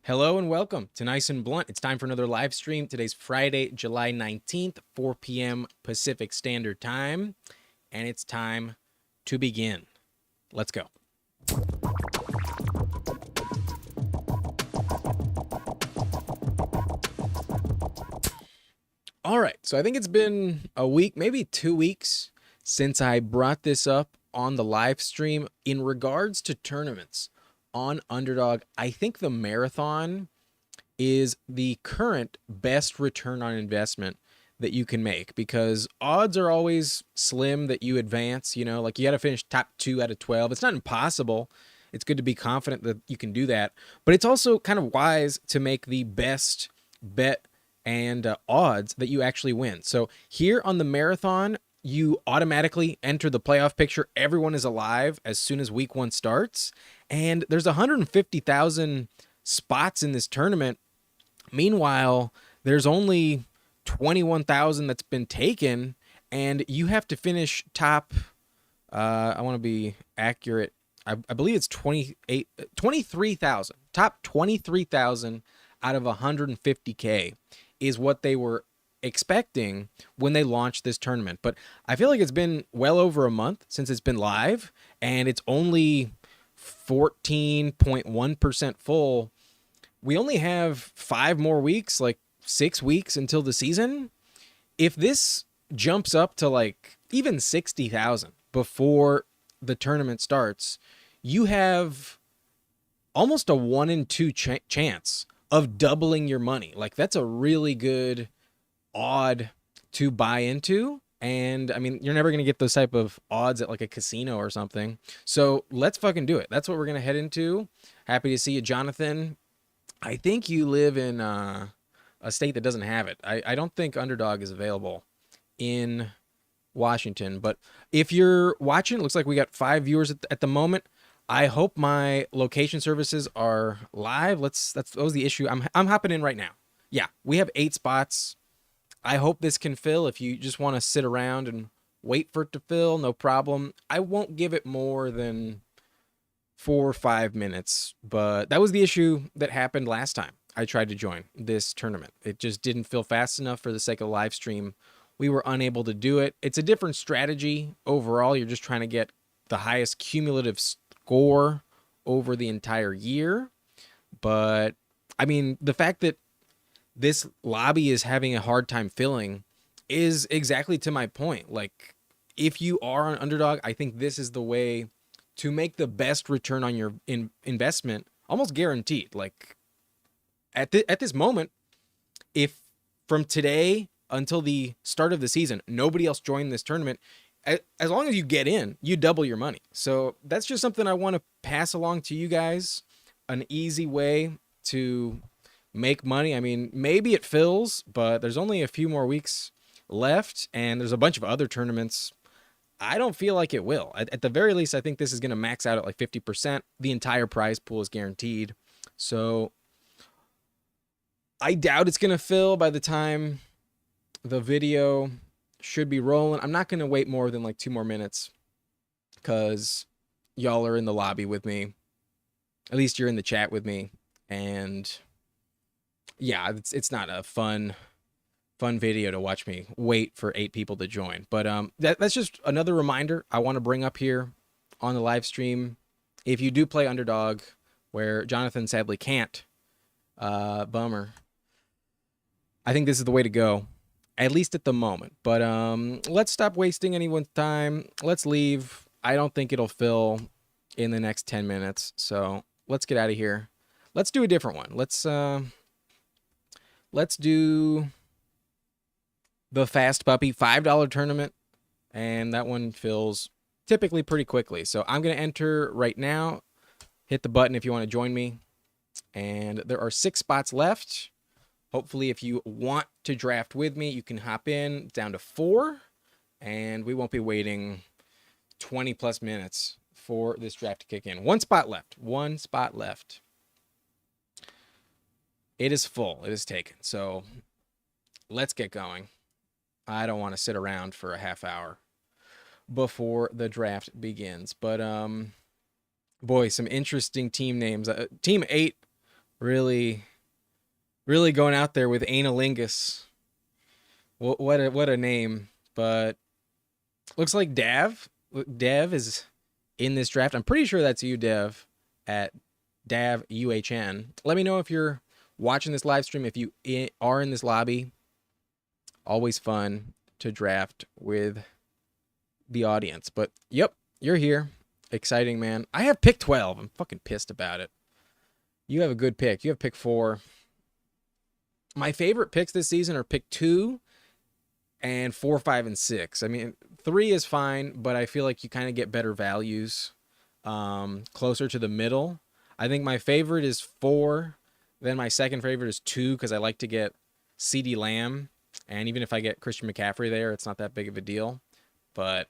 Hello and welcome to Nice and Blunt. It's time for another live stream. Today's Friday, July 19th, 4 p.m. Pacific Standard Time, and it's time to begin. Let's go. All right, so I think it's been a week, maybe 2 weeks, since I brought this up on the live stream in regards to tournaments on Underdog. I think the marathon is the current best return on investment that you can make because odds are always slim that you advance. Like you got to finish top 2 out of 12. It's not impossible. It's good to be confident that you can do that, but it's also kind of wise to make the best bet and odds that you actually win. So here on the marathon, you automatically enter the playoff picture. Everyone is alive as soon as week 1 starts, and there's 150,000 spots in this tournament. Meanwhile, there's only 21,000 that's been taken, and you have to finish top. I want to be accurate. I believe it's 23,000. Top 23,000 out of 150K is what they were expecting when they launched this tournament. But I feel like it's been well over a month since it's been live, and it's only 14.1% full. We only have 5 more weeks, like 6 weeks until the season. If this jumps up to like even 60,000 before the tournament starts, you have almost a 1 in 2 chance of doubling your money. Like that's a really good odd to buy into. And I mean, you're never going to get those type of odds at like a casino or something. So let's fucking do it. That's what we're going to head into. Happy to see you, Jonathan. I think you live in a state that doesn't have it. I don't think Underdog is available in Washington. But if you're watching, it looks like we got 5 viewers at the moment. I hope my location services are live. That was the issue. I'm hopping in right now. Yeah, we have 8 spots. I hope this can fill. If you just want to sit around and wait for it to fill, no problem. I won't give it more than 4 or 5 minutes, but that was the issue that happened last time I tried to join this tournament. It just didn't fill fast enough for the sake of live stream. We were unable to do it. It's a different strategy overall. You're just trying to get the highest cumulative score over the entire year. But I mean, the fact that this lobby is having a hard time filling is exactly to my point. Like, if you are an Underdog, I think this is the way to make the best return on your investment, almost guaranteed. Like, at this moment, if from today until the start of the season, nobody else joined this tournament, as long as you get in, you double your money. So that's just something I want to pass along to you guys. An easy way to make money. I mean, maybe it fills, but there's only a few more weeks left, and there's a bunch of other tournaments. I don't feel like it will. At the very least, I think this is going to max out at like 50%. The entire prize pool is guaranteed. So I doubt it's going to fill by the time the video should be rolling. I'm not going to wait more than like 2 more minutes because y'all are in the lobby with me. At least you're in the chat with me. And yeah, it's not a fun video to watch me wait for 8 people to join. But that's just another reminder I want to bring up here on the live stream. If you do play Underdog, where Jonathan sadly can't, bummer, I think this is the way to go, at least at the moment. But let's stop wasting anyone's time. Let's leave. I don't think it'll fill in the next 10 minutes. So let's get out of here. Let's do a different one. Let's do the Fast Puppy $5 tournament, and that one fills typically pretty quickly. So I'm going to enter right now. Hit the button if you want to join me. And there are 6 spots left. Hopefully, if you want to draft with me, you can hop in down to 4, and we won't be waiting 20 plus minutes for this draft to kick in. 1 spot left. 1 spot left. It is full. It is taken. So let's get going. I don't want to sit around for a half hour before the draft begins. But boy, some interesting team names. Team 8 Really, really going out there with Analingus. What a name. But looks like Dev is in this draft. I'm pretty sure that's you, Dev, at Dav UHN. Let me know if you're watching this live stream, if you are in this lobby. Always fun to draft with the audience. But yep, you're here. Exciting, man. I have pick 12. I'm fucking pissed about it. You have a good pick. You have pick 4. My favorite picks this season are pick 2 and 4, 5, and 6. I mean, 3 is fine, but I feel like you kind of get better values closer to the middle. I think my favorite is 4. Then my second favorite is 2 because I like to get CeeDee Lamb. And even if I get Christian McCaffrey there, it's not that big of a deal. But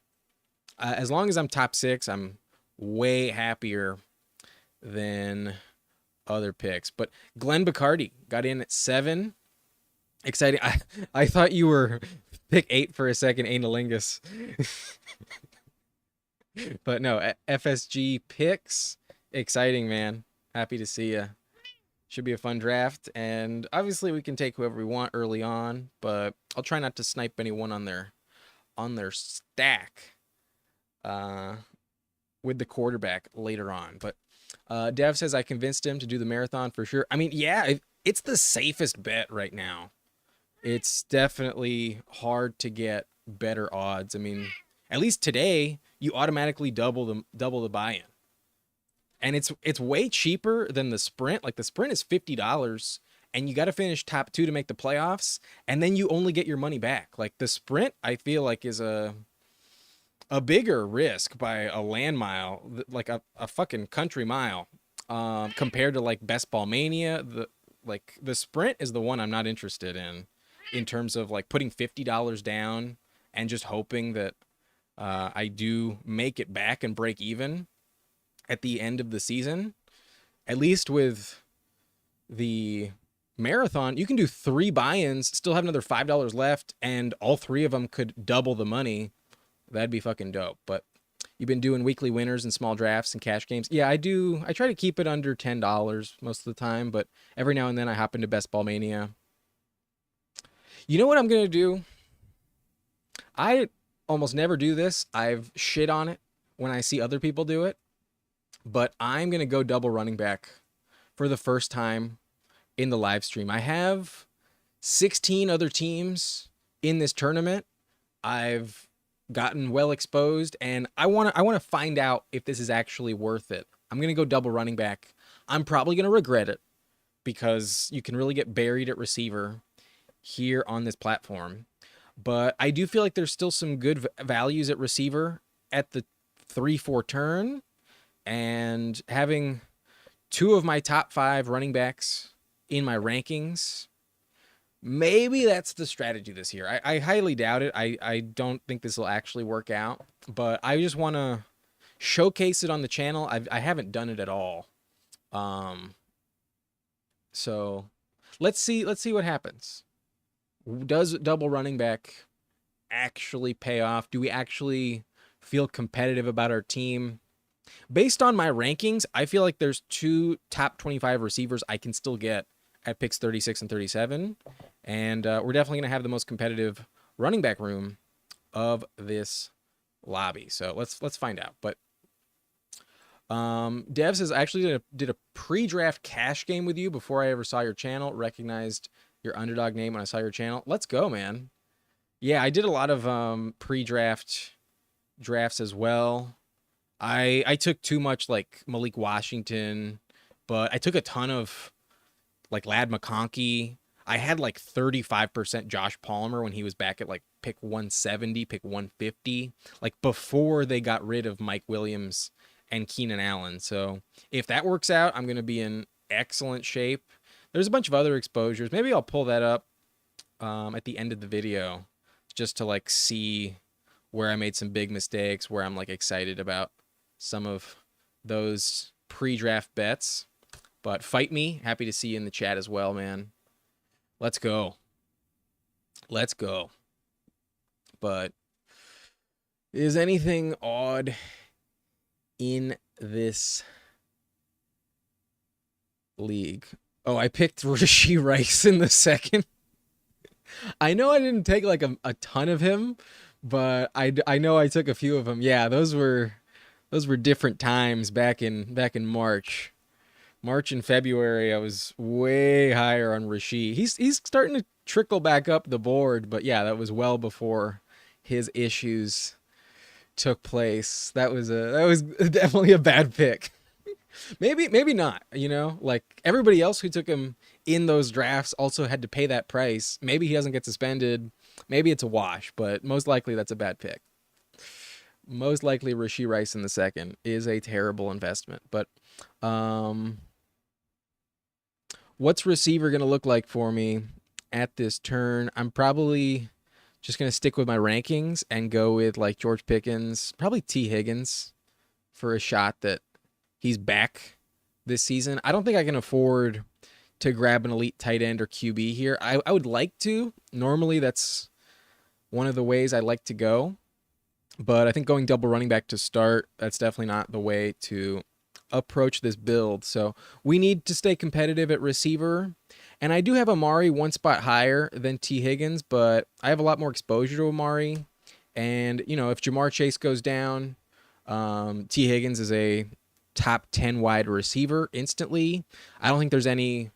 as long as I'm top 6, I'm way happier than other picks. But Glenn Bacardi got in at 7. Exciting. I thought you were pick 8 for a second, Analingus. But no, FSG picks. Exciting, man. Happy to see you. Should be a fun draft. And obviously we can take whoever we want early on, but I'll try not to snipe anyone on their stack with the quarterback later on. But Dev says I convinced him to do the marathon for sure. I mean, yeah, it's the safest bet right now. It's definitely hard to get better odds. I mean, at least today you automatically double the buy-in. And it's way cheaper than the sprint. Like the sprint is $50 and you got to finish top 2 to make the playoffs, and then you only get your money back. Like the sprint, I feel like is a bigger risk by a land mile, like a fucking country mile, compared to like Best Ball Mania. The sprint is the one I'm not interested in terms of like putting $50 down and just hoping that I do make it back and break even at the end of the season. At least with the marathon, you can do 3 buy-ins, still have another $5 left, and all 3 of them could double the money. That'd be fucking dope. But you've been doing weekly winners and small drafts and cash games. Yeah, I do. I try to keep it under $10 most of the time, but every now and then I hop into Best Ball Mania. You know what I'm going to do? I almost never do this. I've shit on it when I see other people do it. But I'm going to go double running back for the first time in the live stream. I have 16 other teams in this tournament. I've gotten well exposed, and I want to find out if this is actually worth it. I'm going to go double running back. I'm probably going to regret it because you can really get buried at receiver here on this platform. But I do feel like there's still some good values at receiver at the 3-4 turn. And having 2 of my top 5 running backs in my rankings, maybe that's the strategy this year. I highly doubt it. I don't think this will actually work out, but I just want to showcase it on the channel. I haven't done it at all. So let's see what happens. Does double running back actually pay off? Do we actually feel competitive about our team? Based on my rankings, I feel like there's 2 top 25 receivers I can still get at picks 36 and 37. And we're definitely going to have the most competitive running back room of this lobby. So let's find out. But Dev says, I actually did a pre-draft cash game with you before I ever saw your channel. Recognized your underdog name when I saw your channel. Let's go, man. Yeah, I did a lot of pre-draft drafts as well. I took too much like Malik Washington, but I took a ton of like Ladd McConkey. I had like 35% Josh Palmer when he was back at like pick 170, pick 150, like before they got rid of Mike Williams and Keenan Allen. So if that works out, I'm going to be in excellent shape. There's a bunch of other exposures. Maybe I'll pull that up at the end of the video just to like see where I made some big mistakes, where I'm like excited about some of those pre-draft bets. But fight me. Happy to see you in the chat as well, man. Let's go. Let's go. But is anything odd in this league? Oh, I picked Rashee Rice in the second. I know I didn't take like a ton of him, but I know I took a few of them. Yeah, those were different times back in March. March and February, I was way higher on Rashee. He's starting to trickle back up the board, but yeah, that was well before his issues took place. That was definitely a bad pick. Maybe not, like everybody else who took him in those drafts also had to pay that price. Maybe he doesn't get suspended. Maybe it's a wash, but most likely that's a bad pick. Most likely Rashee Rice in the second is a terrible investment. But um what's receiver going to look like for me at this turn? I'm probably just going to stick with my rankings and go with like George Pickens, probably T. Higgins for a shot that he's back this season. I don't think I can afford to grab an elite tight end or QB here. I would like to. Normally, that's one of the ways I like to go. But I think going double running back to start, that's definitely not the way to approach this build. So we need to stay competitive at receiver. And I do have Amari one spot higher than T. Higgins, but I have a lot more exposure to Amari. And, if Jamar Chase goes down, T. Higgins is a top 10 wide receiver instantly. I don't think there's any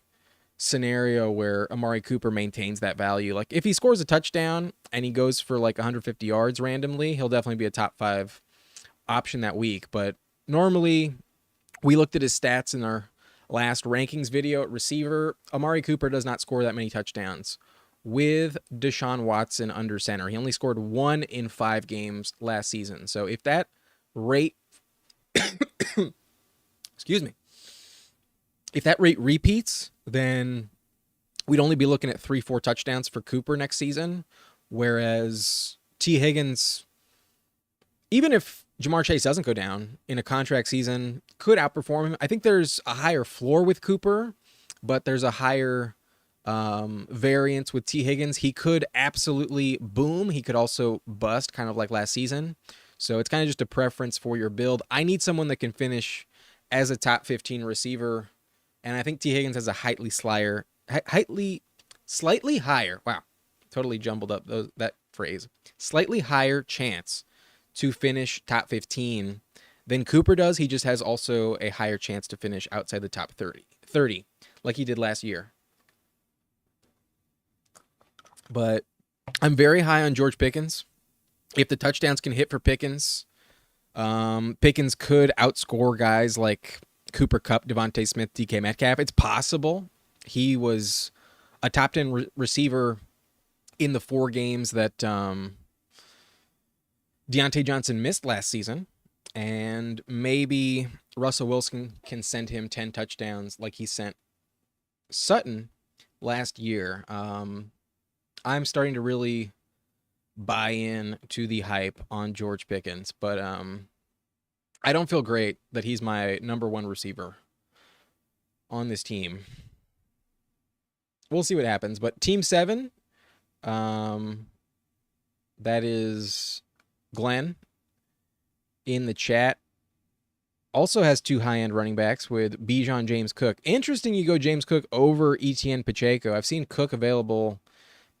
scenario where Amari Cooper maintains that value. Like if he scores a touchdown and he goes for like 150 yards randomly, he'll definitely be a top 5 option that week. But normally we looked at his stats in our last rankings video at receiver. Amari Cooper does not score that many touchdowns with Deshaun Watson under center. He only scored 1 in 5 games last season. So if that rate excuse me, if that rate repeats, then we'd only be looking at 3-4 touchdowns for Cooper next season. Whereas T. Higgins, even if Jamar Chase doesn't go down in a contract season, could outperform him. I think there's a higher floor with Cooper, but there's a higher variance with T. Higgins. He could absolutely boom. He could also bust, kind of like last season. So it's kind of just a preference for your build. I need someone that can finish as a top 15 receiver, and I think T. Higgins has a slightly higher. Wow, totally jumbled up that phrase. Slightly higher chance to finish top 15 than Cooper does. He just has also a higher chance to finish outside the top 30 like he did last year. But I'm very high on George Pickens. If the touchdowns can hit for Pickens, Pickens could outscore guys like Cooper Kupp, Devontae Smith, DK Metcalf. It's possible. He was a top 10 receiver in the 4 games that Deontay Johnson missed last season. And maybe Russell Wilson can send him 10 touchdowns like he sent Sutton last year. I'm starting to really buy in to the hype on George Pickens, but I don't feel great that he's my number 1 receiver on this team. We'll see what happens, but team 7, that is Glenn in the chat, also has 2 high-end running backs with Bijan, James Cook. Interesting you go James Cook over Etienne Pacheco. I've seen Cook available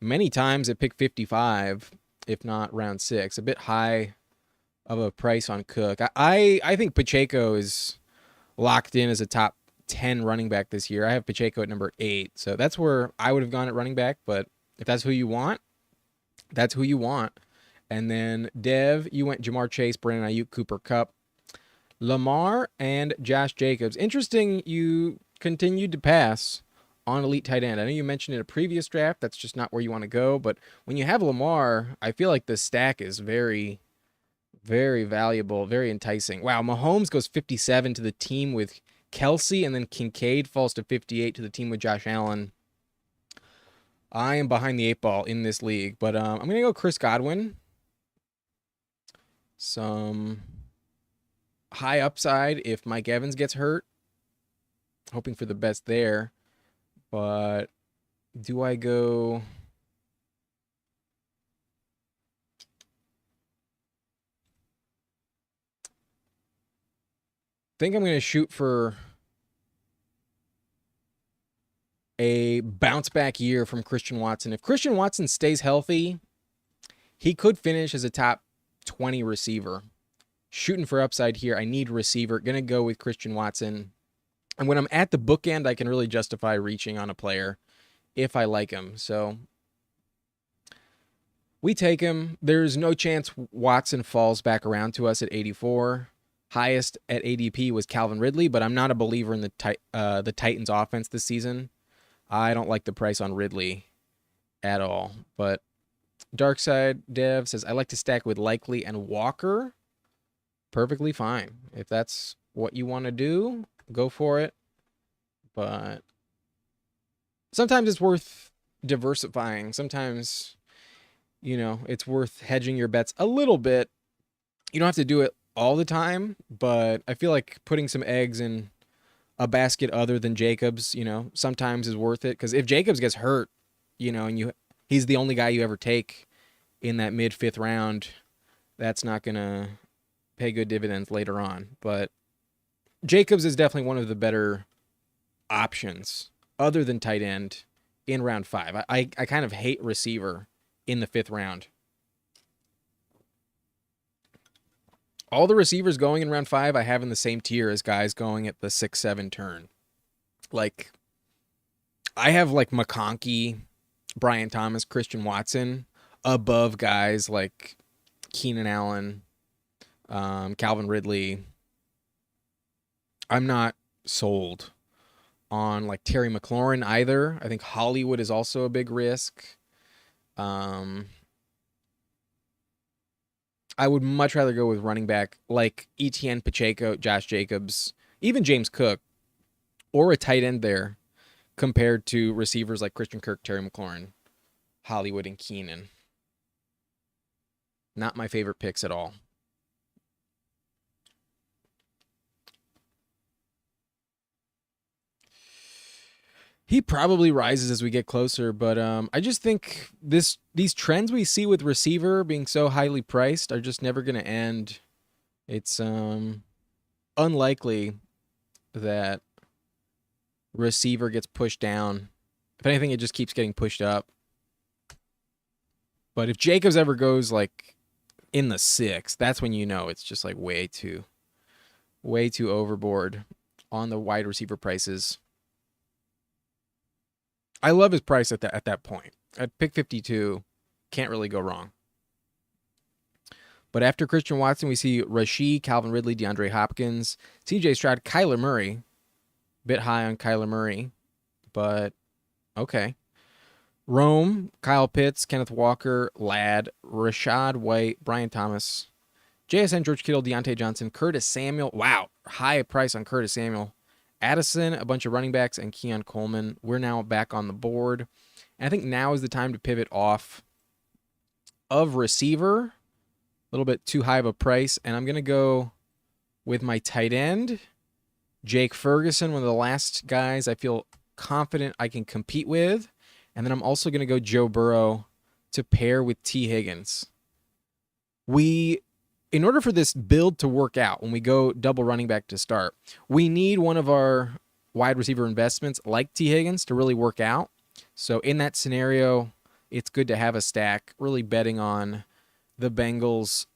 many times at pick 55, if not round 6. A bit high of a price on Cook. I think Pacheco is locked in as a top 10 running back this year. I have Pacheco at number 8, so that's where I would have gone at running back, but if that's who you want, that's who you want. And then Dev, you went Jamar Chase, Brandon Ayuk, Cooper Kupp, Lamar, and Josh Jacobs. Interesting you continued to pass on elite tight end. I know you mentioned in a previous draft that's just not where you want to go, but when you have Lamar, I feel like the stack is very, very valuable, very enticing. Wow, Mahomes goes 57 to the team with Kelsey, and then Kincaid falls to 58 to the team with Josh Allen. I am behind the 8 ball in this league, but I'm going to go Chris Godwin. Some high upside if Mike Evans gets hurt. Hoping for the best there. But do I go... I think I'm going to shoot for a bounce back year from Christian Watson. If Christian Watson stays healthy, he could finish as a top 20 receiver. Shooting for upside here. I need receiver. Going to go with Christian Watson. And when I'm at the bookend, I can really justify reaching on a player if I like him. So we take him. There's no chance Watson falls back around to us at 84. Highest at ADP was Calvin Ridley, but I'm not a believer in the Titans offense this season. I don't like the price on Ridley at all. But Darkside Dev says, I like to stack with Likely and Walker. Perfectly fine. If that's what you want to do, go for it. But sometimes it's worth diversifying. Sometimes, it's worth hedging your bets a little bit. You don't have to do it all the time, but I feel like putting some eggs in a basket other than Jacobs, sometimes is worth it. Because if Jacobs gets hurt, and he's the only guy you ever take in that mid-fifth round, that's not going to pay good dividends later on. But Jacobs is definitely one of the better options other than tight end in round 5. I kind of hate receiver in the 5th round. All the receivers going in round 5 I have in the same tier as guys going at the 6-7 turn. Like, I have like McConkey, Brian Thomas, Christian Watson above guys like Keenan Allen, Calvin Ridley. I'm not sold on like Terry McLaurin either. I think Hollywood is also a big risk. I would much rather go with running back like Etienne Pacheco, Josh Jacobs, even James Cook, or a tight end there compared to receivers like Christian Kirk, Terry McLaurin, Hollywood, and Keenan. Not my favorite picks at all. He probably rises as we get closer, but I just think these trends we see with receiver being so highly priced are just never going to end. It's unlikely that receiver gets pushed down. If anything, it just keeps getting pushed up. But if Jacobs ever goes like in the 6, that's when it's just like way too overboard on the wide receiver prices. I love his price at that point. At pick 52, can't really go wrong. But after Christian Watson, we see Rashee, Calvin Ridley, DeAndre Hopkins, CJ Stroud, Kyler Murray. Bit high on Kyler Murray, but okay. Rome, Kyle Pitts, Kenneth Walker, Ladd, Rashad White, Brian Thomas, JSN, George Kittle, Deontay Johnson, Curtis Samuel. Wow, high price on Curtis Samuel. Addison, a bunch of running backs, and Keon Coleman. We're now back on the board. And I think now is the time to pivot off of receiver. A little bit too high of a price. And I'm going to go with my tight end, Jake Ferguson, one of the last guys I feel confident I can compete with. And then I'm also going to go Joe Burrow to pair with T. Higgins. In order for this build to work out, when we go double running back to start, we need one of our wide receiver investments like T. Higgins to really work out. So in that scenario, it's good to have a stack, really betting on the Bengals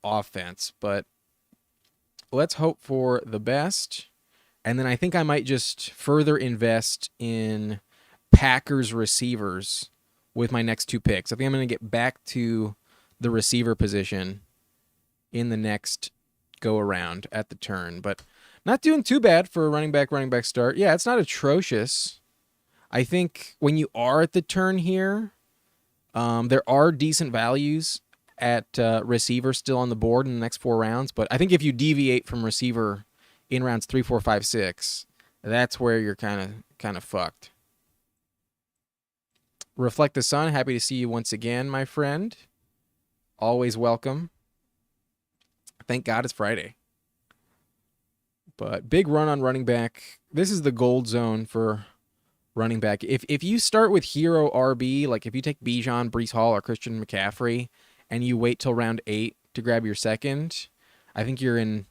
offense. But let's hope for the best. And then I think I might just further invest in Packers receivers with my next 2 picks. I think I'm going to get back to the receiver position in the next go around at the turn, but not doing too bad for a running back start. Yeah, it's not atrocious. I think when you are at the turn here, there are decent values at receiver still on the board in the next 4 rounds, but I think if you deviate from receiver in rounds 3, 4, 5, 6, that's where you're kind of fucked. Reflect the Sun, happy to see you once again, my friend. Always welcome. Thank God it's Friday. But big run on running back. This is the gold zone for running back. If you start with hero RB, like if you take Bijan, Breece Hall, or Christian McCaffrey, and you wait till round 8 to grab your second, I think you're in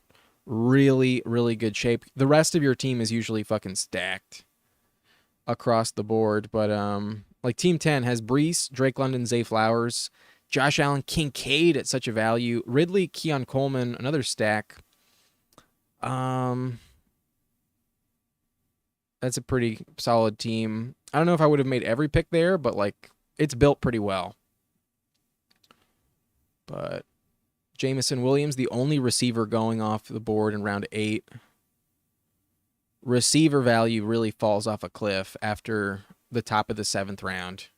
really, really good shape. The rest of your team is usually fucking stacked. across the board. But like Team 10 has Brees, Drake London, Zay Flowers, Josh Allen, Kincaid at such a value, Ridley, Keon Coleman, another stack. Um, that's a pretty solid team. I don't know if I would have made every pick there, but like it's built pretty well. But Jameson Williams, the only receiver going off the board in round 8. Receiver value really falls off a cliff after the top of the 7th round.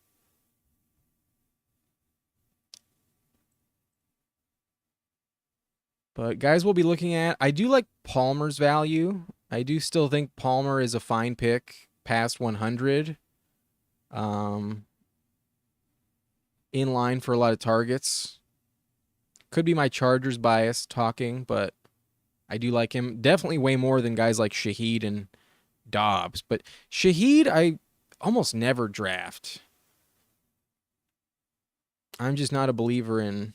But guys we'll be looking at, I do like Palmer's value. I do still think Palmer is a fine pick past 100. In line for a lot of targets. Could be my Chargers bias talking, but I do like him. Definitely way more than guys like Shaheed and Dobbs. But Shaheed, I almost never draft. I'm just not a believer in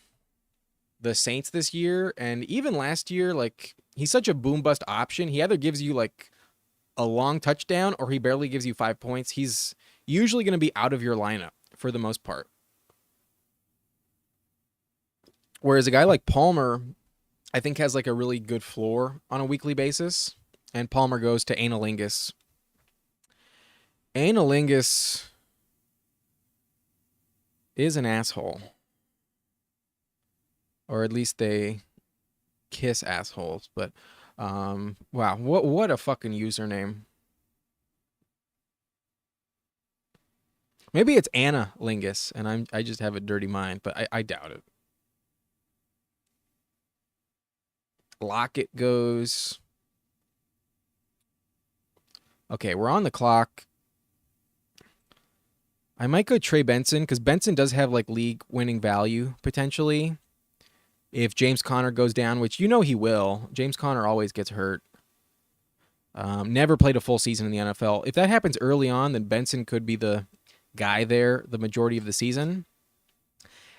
the Saints this year. And even last year, like, he's such a boom bust option. He either gives you, like, a long touchdown or he barely gives you 5 points. He's usually going to be out of your lineup for the most part. Whereas a guy like Palmer, I think has like a really good floor on a weekly basis. And Palmer goes to Analingus. Analingus is an asshole. Or at least they kiss assholes. But wow, what a fucking username. Maybe it's Anna Lingus, and I just have a dirty mind, but I doubt it. Lockett goes. Okay, we're on the clock. I might go Trey Benson because Benson does have like league winning value potentially. If James Conner goes down, which you know he will. James Conner always gets hurt. Never played a full season in the NFL. If that happens early on, then Benson could be the guy there the majority of the season.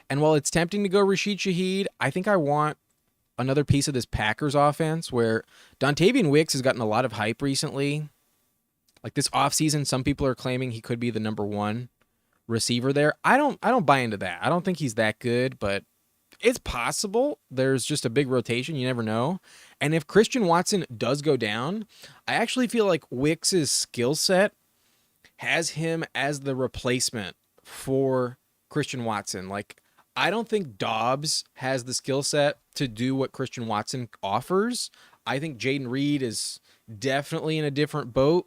And while it's tempting to go Rashid Shaheed, I think I want another piece of this Packers offense where Dontavian Wicks has gotten a lot of hype recently. Like this offseason, some people are claiming he could be the number 1 receiver there. I don't buy into that. I don't think he's that good, but it's possible. There's just a big rotation. You never know. And if Christian Watson does go down, I actually feel like Wicks's skill set has him as the replacement for Christian Watson. Like, I don't think Dobbs has the skill set to do what Christian Watson offers. I think Jaden Reed is definitely in a different boat,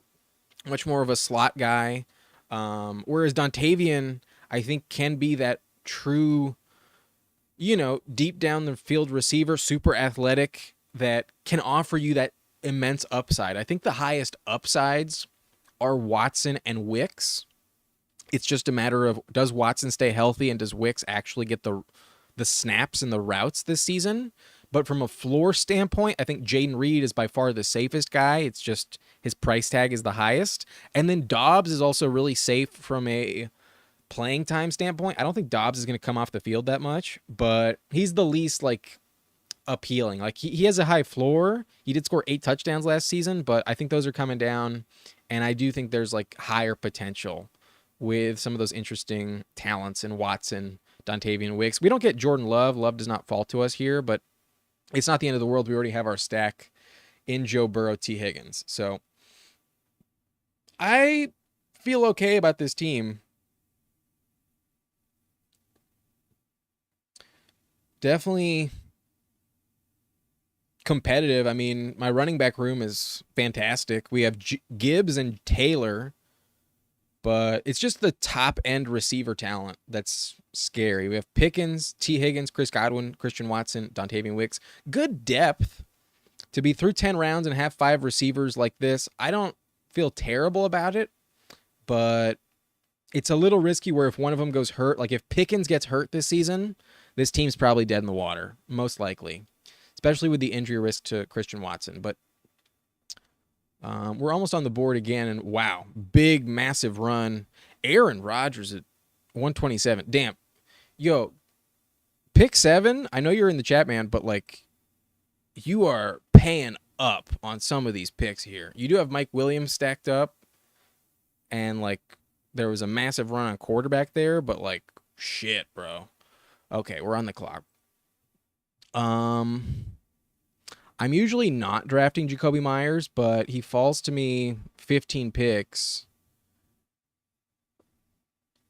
much more of a slot guy. Whereas Dontavian, I think, can be that true, deep down the field receiver, super athletic, that can offer you that immense upside. I think the highest upsides are Watson and Wicks. It's just a matter of, does Watson stay healthy and does Wicks actually get the snaps and the routes this season? But from a floor standpoint, I think Jaden Reed is by far the safest guy. It's just his price tag is the highest. And then Dobbs is also really safe from a playing time standpoint. I don't think Dobbs is going to come off the field that much, but he's the least like appealing. Like he has a high floor. He did score 8 touchdowns last season, but I think those are coming down. And I do think there's like higher potential with some of those interesting talents in Watson, Dontavian Wicks. We don't get Jordan Love. Love does not fall to us here, but it's not the end of the world. We already have our stack in Joe Burrow, T. Higgins. So I feel okay about this team. Definitely competitive. I mean, my running back room is fantastic. We have Gibbs and Taylor, but it's just the top end receiver talent that's scary. We have Pickens, T. Higgins, Chris Godwin, Christian Watson, Dontavian Wicks. Good depth to be through 10 rounds and have 5 receivers like this. I don't feel terrible about it, but it's a little risky where if one of them goes hurt, like if Pickens gets hurt this season, this team's probably dead in the water, most likely, especially with the injury risk to Christian Watson. But we're almost on the board again, and wow, big, massive run. Aaron Rodgers at 127. Damn. Yo, pick 7. I know you're in the chat, man, but like you are paying up on some of these picks here. You do have Mike Williams stacked up, and like there was a massive run on quarterback there, but like shit, bro. Okay, we're on the clock. Um, I'm usually not drafting Jacoby Myers, but he falls to me 15 picks.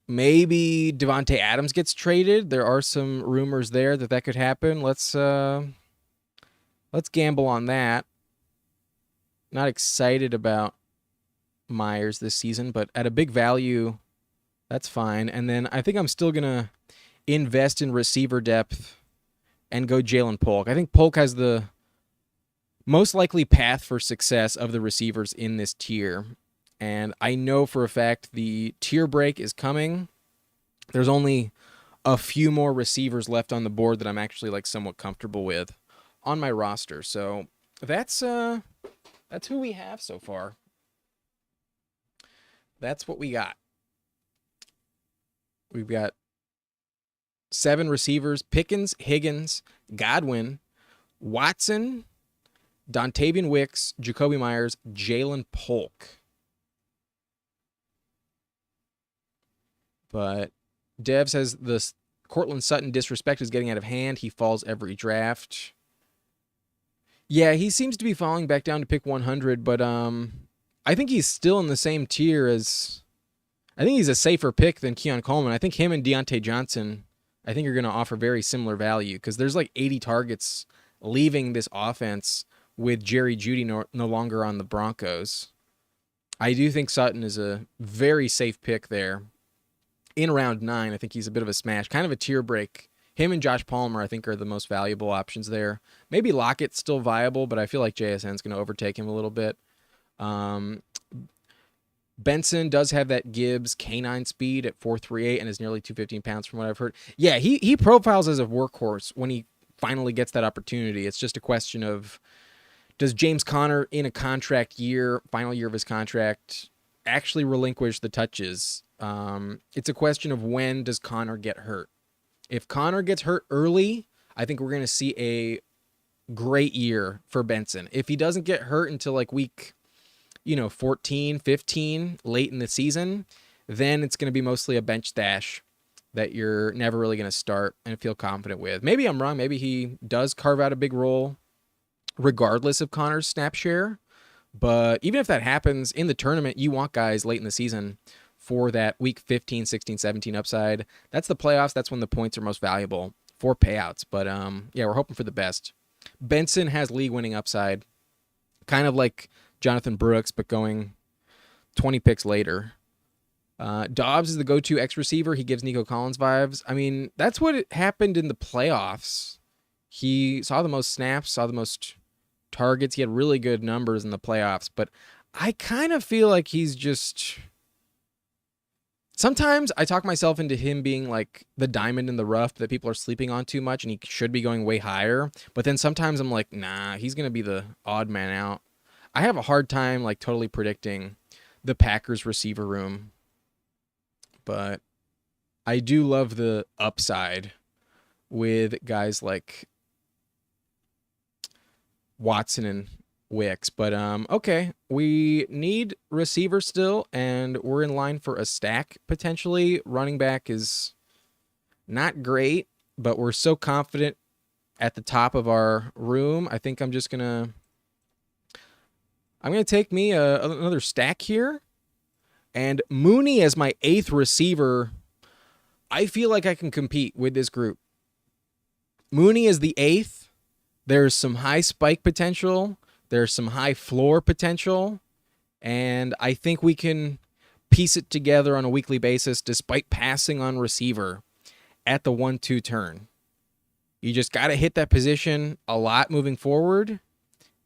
Maybe Devontae Adams gets traded. There are some rumors there that could happen. Let's gamble on that. Not excited about Myers this season, but at a big value, that's fine. And then I think I'm still gonna invest in receiver depth and go Jalen Polk. I think Polk has the most likely path for success of the receivers in this tier. And I know for a fact the tier break is coming. There's only a few more receivers left on the board that I'm actually like somewhat comfortable with on my roster. So that's who we have so far. That's what we got. We've got 7 receivers: Pickens, Higgins, Godwin, Watson, Dontavian Wicks, Jacoby Myers, Jalen Polk. But Dev says the Cortland Sutton disrespect is getting out of hand. He falls every draft. Yeah, he seems to be falling back down to pick 100, but I think he's still in the same tier as... I think he's a safer pick than Keon Coleman. I think him and Deontay Johnson, I think are going to offer very similar value because there's like 80 targets leaving this offense with Jerry Jeudy no longer on the Broncos. I do think Sutton is a very safe pick there. In round 9, I think he's a bit of a smash, kind of a tier break. Him and Josh Palmer, I think, are the most valuable options there. Maybe Lockett's still viable, but I feel like JSN's going to overtake him a little bit. Benson does have that Gibbs canine speed at 4.38 and is nearly 215 pounds from what I've heard. Yeah, he profiles as a workhorse when he finally gets that opportunity. It's just a question of, does James Conner in a contract year, final year of his contract, actually relinquish the touches? It's a question of when does Conner get hurt. If Conner gets hurt early, I think we're going to see a great year for Benson. If he doesn't get hurt until like week 14, 15, late in the season, then it's going to be mostly a bench stash that you're never really going to start and feel confident with. Maybe I'm wrong. Maybe he does carve out a big role regardless of Connor's snap share. But even if that happens in the tournament, you want guys late in the season for that week 15, 16, 17 upside. That's the playoffs. That's when the points are most valuable for payouts. But yeah, we're hoping for the best. Benson has league-winning upside, kind of like Jonathan Brooks, but going 20 picks later. Dobbs is the go-to X-receiver. He gives Nico Collins vibes. I mean, that's what happened in the playoffs. He saw the most snaps, saw the most targets. He had really good numbers in the playoffs, but I kind of feel like he's just... Sometimes I talk myself into him being like the diamond in the rough that people are sleeping on too much, and he should be going way higher. But then sometimes I'm like, nah, he's going to be the odd man out. I have a hard time like totally predicting the Packers receiver room, but I do love the upside with guys like Watson and Wicks. But okay, we need receiver still, and we're in line for a stack potentially. Running back is not great, but we're so confident at the top of our room. I think I'm gonna take me another stack here, and Mooney as my 8th receiver. I feel like I can compete with this group. Mooney is the 8th. There's some high spike potential. There's some high floor potential, and I think we can piece it together on a weekly basis despite passing on receiver at the 1-2 turn. You just got to hit that position a lot moving forward,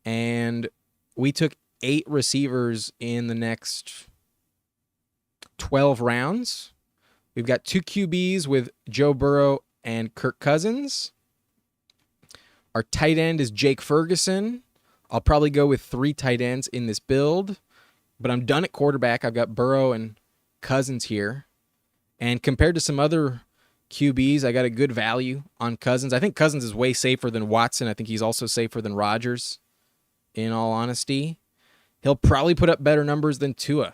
and we took 8 receivers in the next 12 rounds. We've got 2 QBs with Joe Burrow and Kirk Cousins. Our tight end is Jake Ferguson. I'll probably go with 3 tight ends in this build, but I'm done at quarterback. I've got Burrow and Cousins here. And compared to some other QBs, I got a good value on Cousins. I think Cousins is way safer than Watson. I think he's also safer than Rodgers, in all honesty. He'll probably put up better numbers than Tua.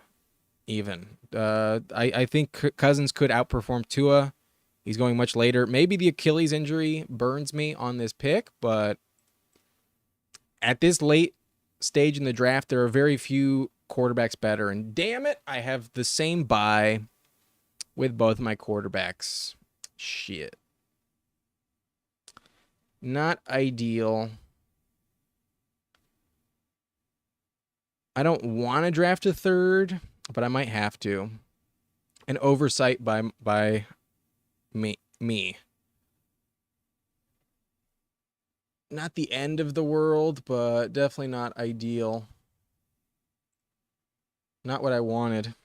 even. I think Cousins could outperform Tua. He's going much later. Maybe the Achilles injury burns me on this pick, but at this late stage in the draft, there are very few quarterbacks better. And damn it, I have the same buy with both my quarterbacks. Shit. Not ideal. I don't want to draft a third, but I might have to. An oversight by me. Not the end of the world, but definitely not ideal. Not what I wanted.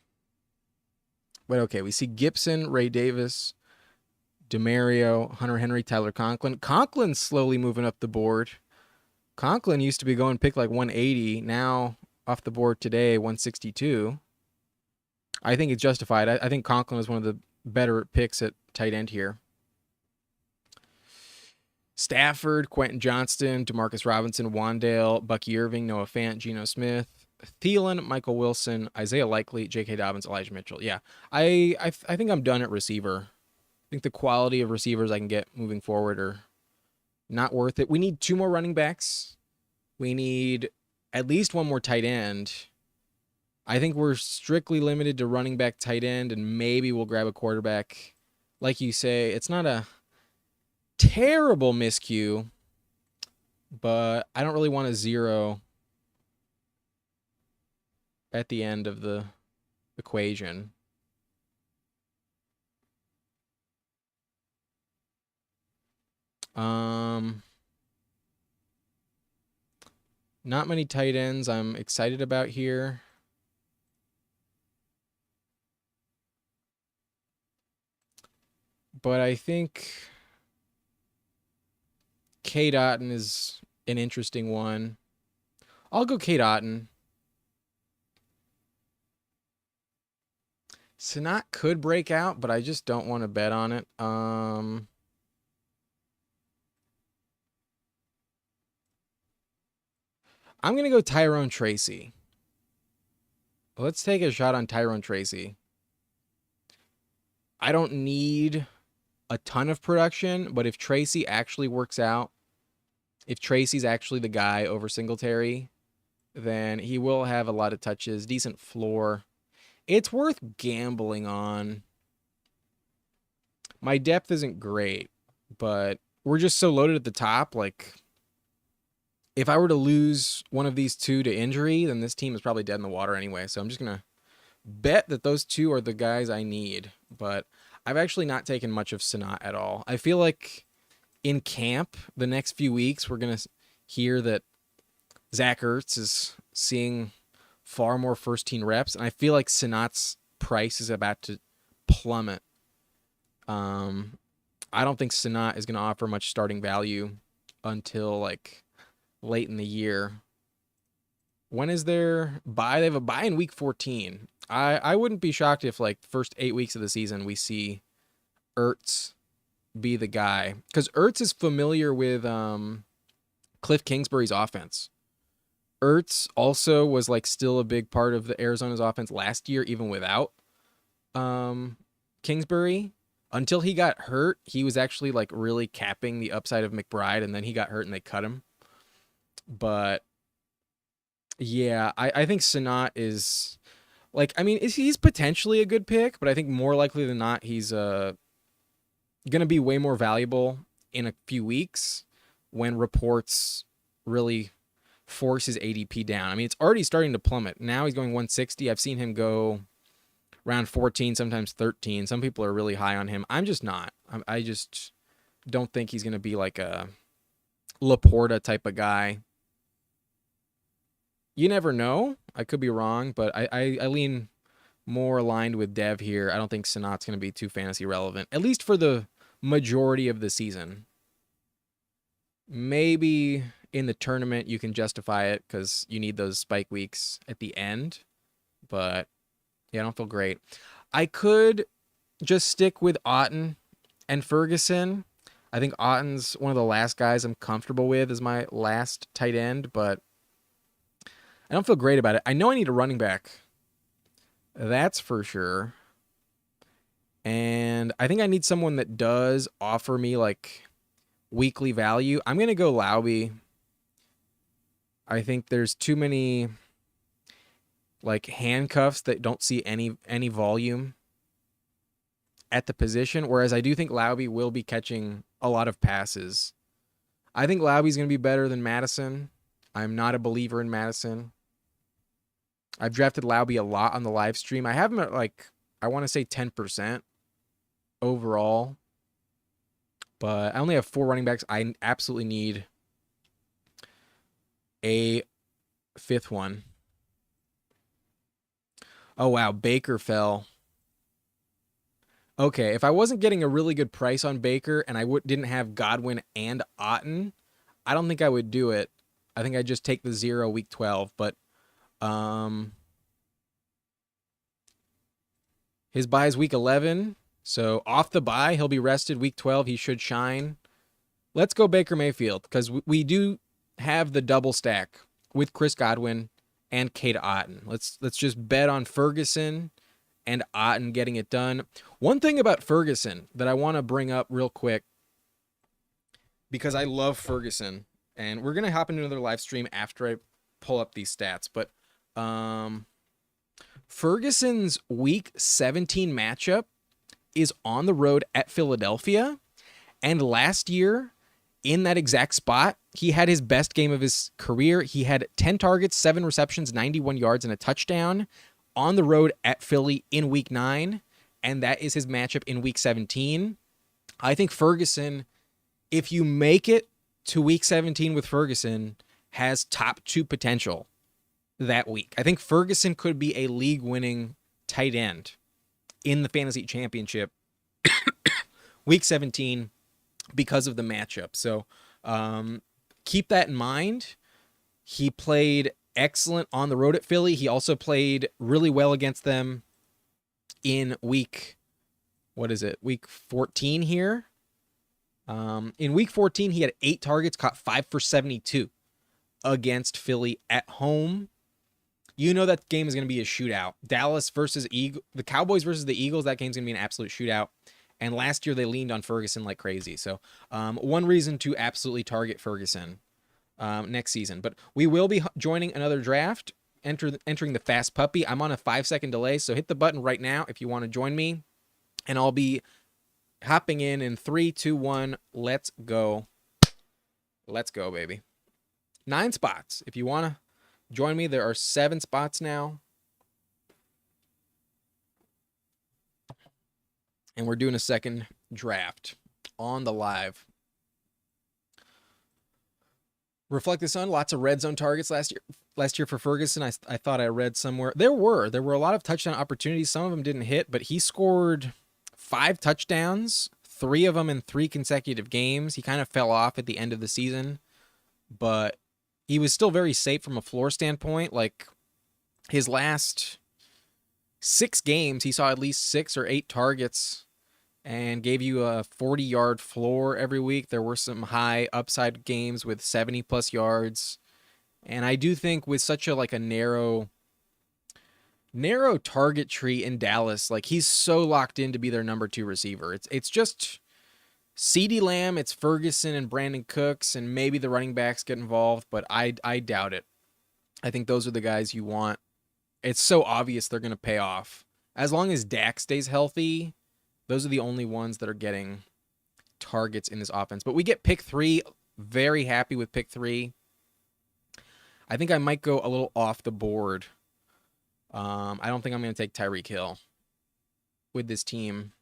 But okay, we see Gibson, Ray Davis, DeMario, Hunter Henry, Tyler Conklin. Conklin's slowly moving up the board. Conklin used to be going pick like 180. Now off the board today, 162. I think it's justified. I think Conklin is one of the better picks at tight end here. Stafford, Quentin Johnston, Demarcus Robinson, Wandale, Bucky Irving, Noah Fant, Geno Smith, Thielen, Michael Wilson, Isaiah Likely, J.K. Dobbins, Elijah Mitchell. Yeah, I think I'm done at receiver. I think the quality of receivers I can get moving forward are not worth it. We need 2 more running backs. We need at least 1 more tight end. I think we're strictly limited to running back, tight end, and maybe we'll grab a quarterback. Like you say, it's not a terrible miscue, but I don't really want a 0 at the end of the equation. Not many tight ends I'm excited about here. But I think Cade Otton is an interesting one. I'll go Cade Otton. Sanat could break out, but I just don't want to bet on it. I'm going to go Tyrone Tracy. Let's take a shot on Tyrone Tracy. I don't need a ton of production, but if Tracy actually works out, if Tracy's actually the guy over Singletary, then he will have a lot of touches, decent floor. It's worth gambling on. My depth isn't great, but we're just so loaded at the top. Like, if I were to lose one of these 2 to injury, then this team is probably dead in the water anyway. So I'm just going to bet that those 2 are the guys I need. But I've actually not taken much of Sanat at all. I feel like in camp, the next few weeks, we're going to hear that Zach Ertz is seeing far more first-team reps, and I feel like Sanat's price is about to plummet. I don't think Sanat is going to offer much starting value until like late in the year. When is their bye? They have a bye in week 14. I wouldn't be shocked if like the first 8 weeks of the season we see Ertz be the guy, because Ertz is familiar with Cliff Kingsbury's offense. Ertz also was like still a big part of the Arizona's offense last year, even without Kingsbury. Until he got hurt, he was actually like really capping the upside of McBride, and then he got hurt and they cut him. But yeah, I think Sanat is like, I mean, he's potentially a good pick, but I think more likely than not, he's going to be way more valuable in a few weeks when reports really force his ADP down. I mean, it's already starting to plummet. Now he's going 160. I've seen him go round 14, sometimes 13. Some people are really high on him. I'm just not. I just don't think he's going to be like a Laporta type of guy. You never know. I could be wrong, but I lean more aligned with Dev here. I don't think Sanat's going to be too fantasy relevant, at least for the majority of the season. Maybe in the tournament you can justify it because you need those spike weeks at the end. But yeah, I don't feel great. I could just stick with Otton and Ferguson. I think Otton's one of the last guys I'm comfortable with as my last tight end, but I don't feel great about it. I know I need a running back. That's for sure. And I think I need someone that does offer me like weekly value. I'm going to go Lauby. I think there's too many like handcuffs that don't see any volume at the position, whereas I do think Lauby will be catching a lot of passes. I think Lauby's going to be better than Madison. I'm not a believer in Madison. I've drafted Lauby a lot on the live stream. I have him at like, I want to say 10% overall, but I only have 4 running backs. I absolutely need a 5th one. Oh, wow. Baker fell. Okay, if I wasn't getting a really good price on Baker and I didn't have Godwin and Otton, I don't think I would do it. I think I'd just take the 0 week 12, but his bye is week 11, so off the bye, he'll be rested week 12. He should shine. Let's go Baker Mayfield because we do have the double stack with Chris Godwin and Cade Otton. Let's just bet on Ferguson and Otton getting it done. One thing about Ferguson that I want to bring up real quick, because I love Ferguson, and we're going to hop into another live stream after I pull up these stats, but Ferguson's week 17 matchup is on the road at Philadelphia, and last year, in that exact spot, he had his best game of his career. He had 10 targets, 7 receptions, 91 yards, and a touchdown on the road at Philly in week 9, and that is his matchup in week 17. I think Ferguson, if you make it to week 17 with Ferguson, has top 2 potential that week. I think Ferguson could be a league-winning tight end in the fantasy championship week 17 because of the matchup. So keep that in mind. He played excellent on the road at Philly. He also played really well against them in week 14 here. In week 14, he had 8 targets, caught 5 for 72 against Philly at home. You know that game is going to be a shootout. Dallas versus the Cowboys versus the Eagles, that game's going to be an absolute shootout. And last year they leaned on Ferguson like crazy. So one reason to absolutely target Ferguson next season. But we will be joining another draft, entering the Fast Puppy. I'm on a 5-second delay, so hit the button right now if you want to join me. And I'll be hopping in 3, 2, 1. Let's go. Let's go, baby. 9 spots. If you want to join me, there are 7 spots now. And we're doing a second draft on the live. Reflect the Sun, lots of red zone targets last year for Ferguson. I thought I read somewhere. There were a lot of touchdown opportunities. Some of them didn't hit, but he scored 5 touchdowns, 3 of them in 3 consecutive games. He kind of fell off at the end of the season, but he was still very safe from a floor standpoint. Like his last 6 games, he saw at least 6 or 8 targets and gave you a 40-yard floor every week. There were some high upside games with 70-plus yards. And I do think with such a narrow target tree in Dallas, like he's so locked in to be their number 2 receiver. It's just CeeDee Lamb, it's Ferguson and Brandon Cooks, and maybe the running backs get involved, but I doubt it. I think those are the guys you want. It's so obvious they're going to pay off. As long as Dak stays healthy, those are the only ones that are getting targets in this offense. But we get pick 3. Very happy with pick 3. I think I might go a little off the board. I don't think I'm going to take Tyreek Hill with this team.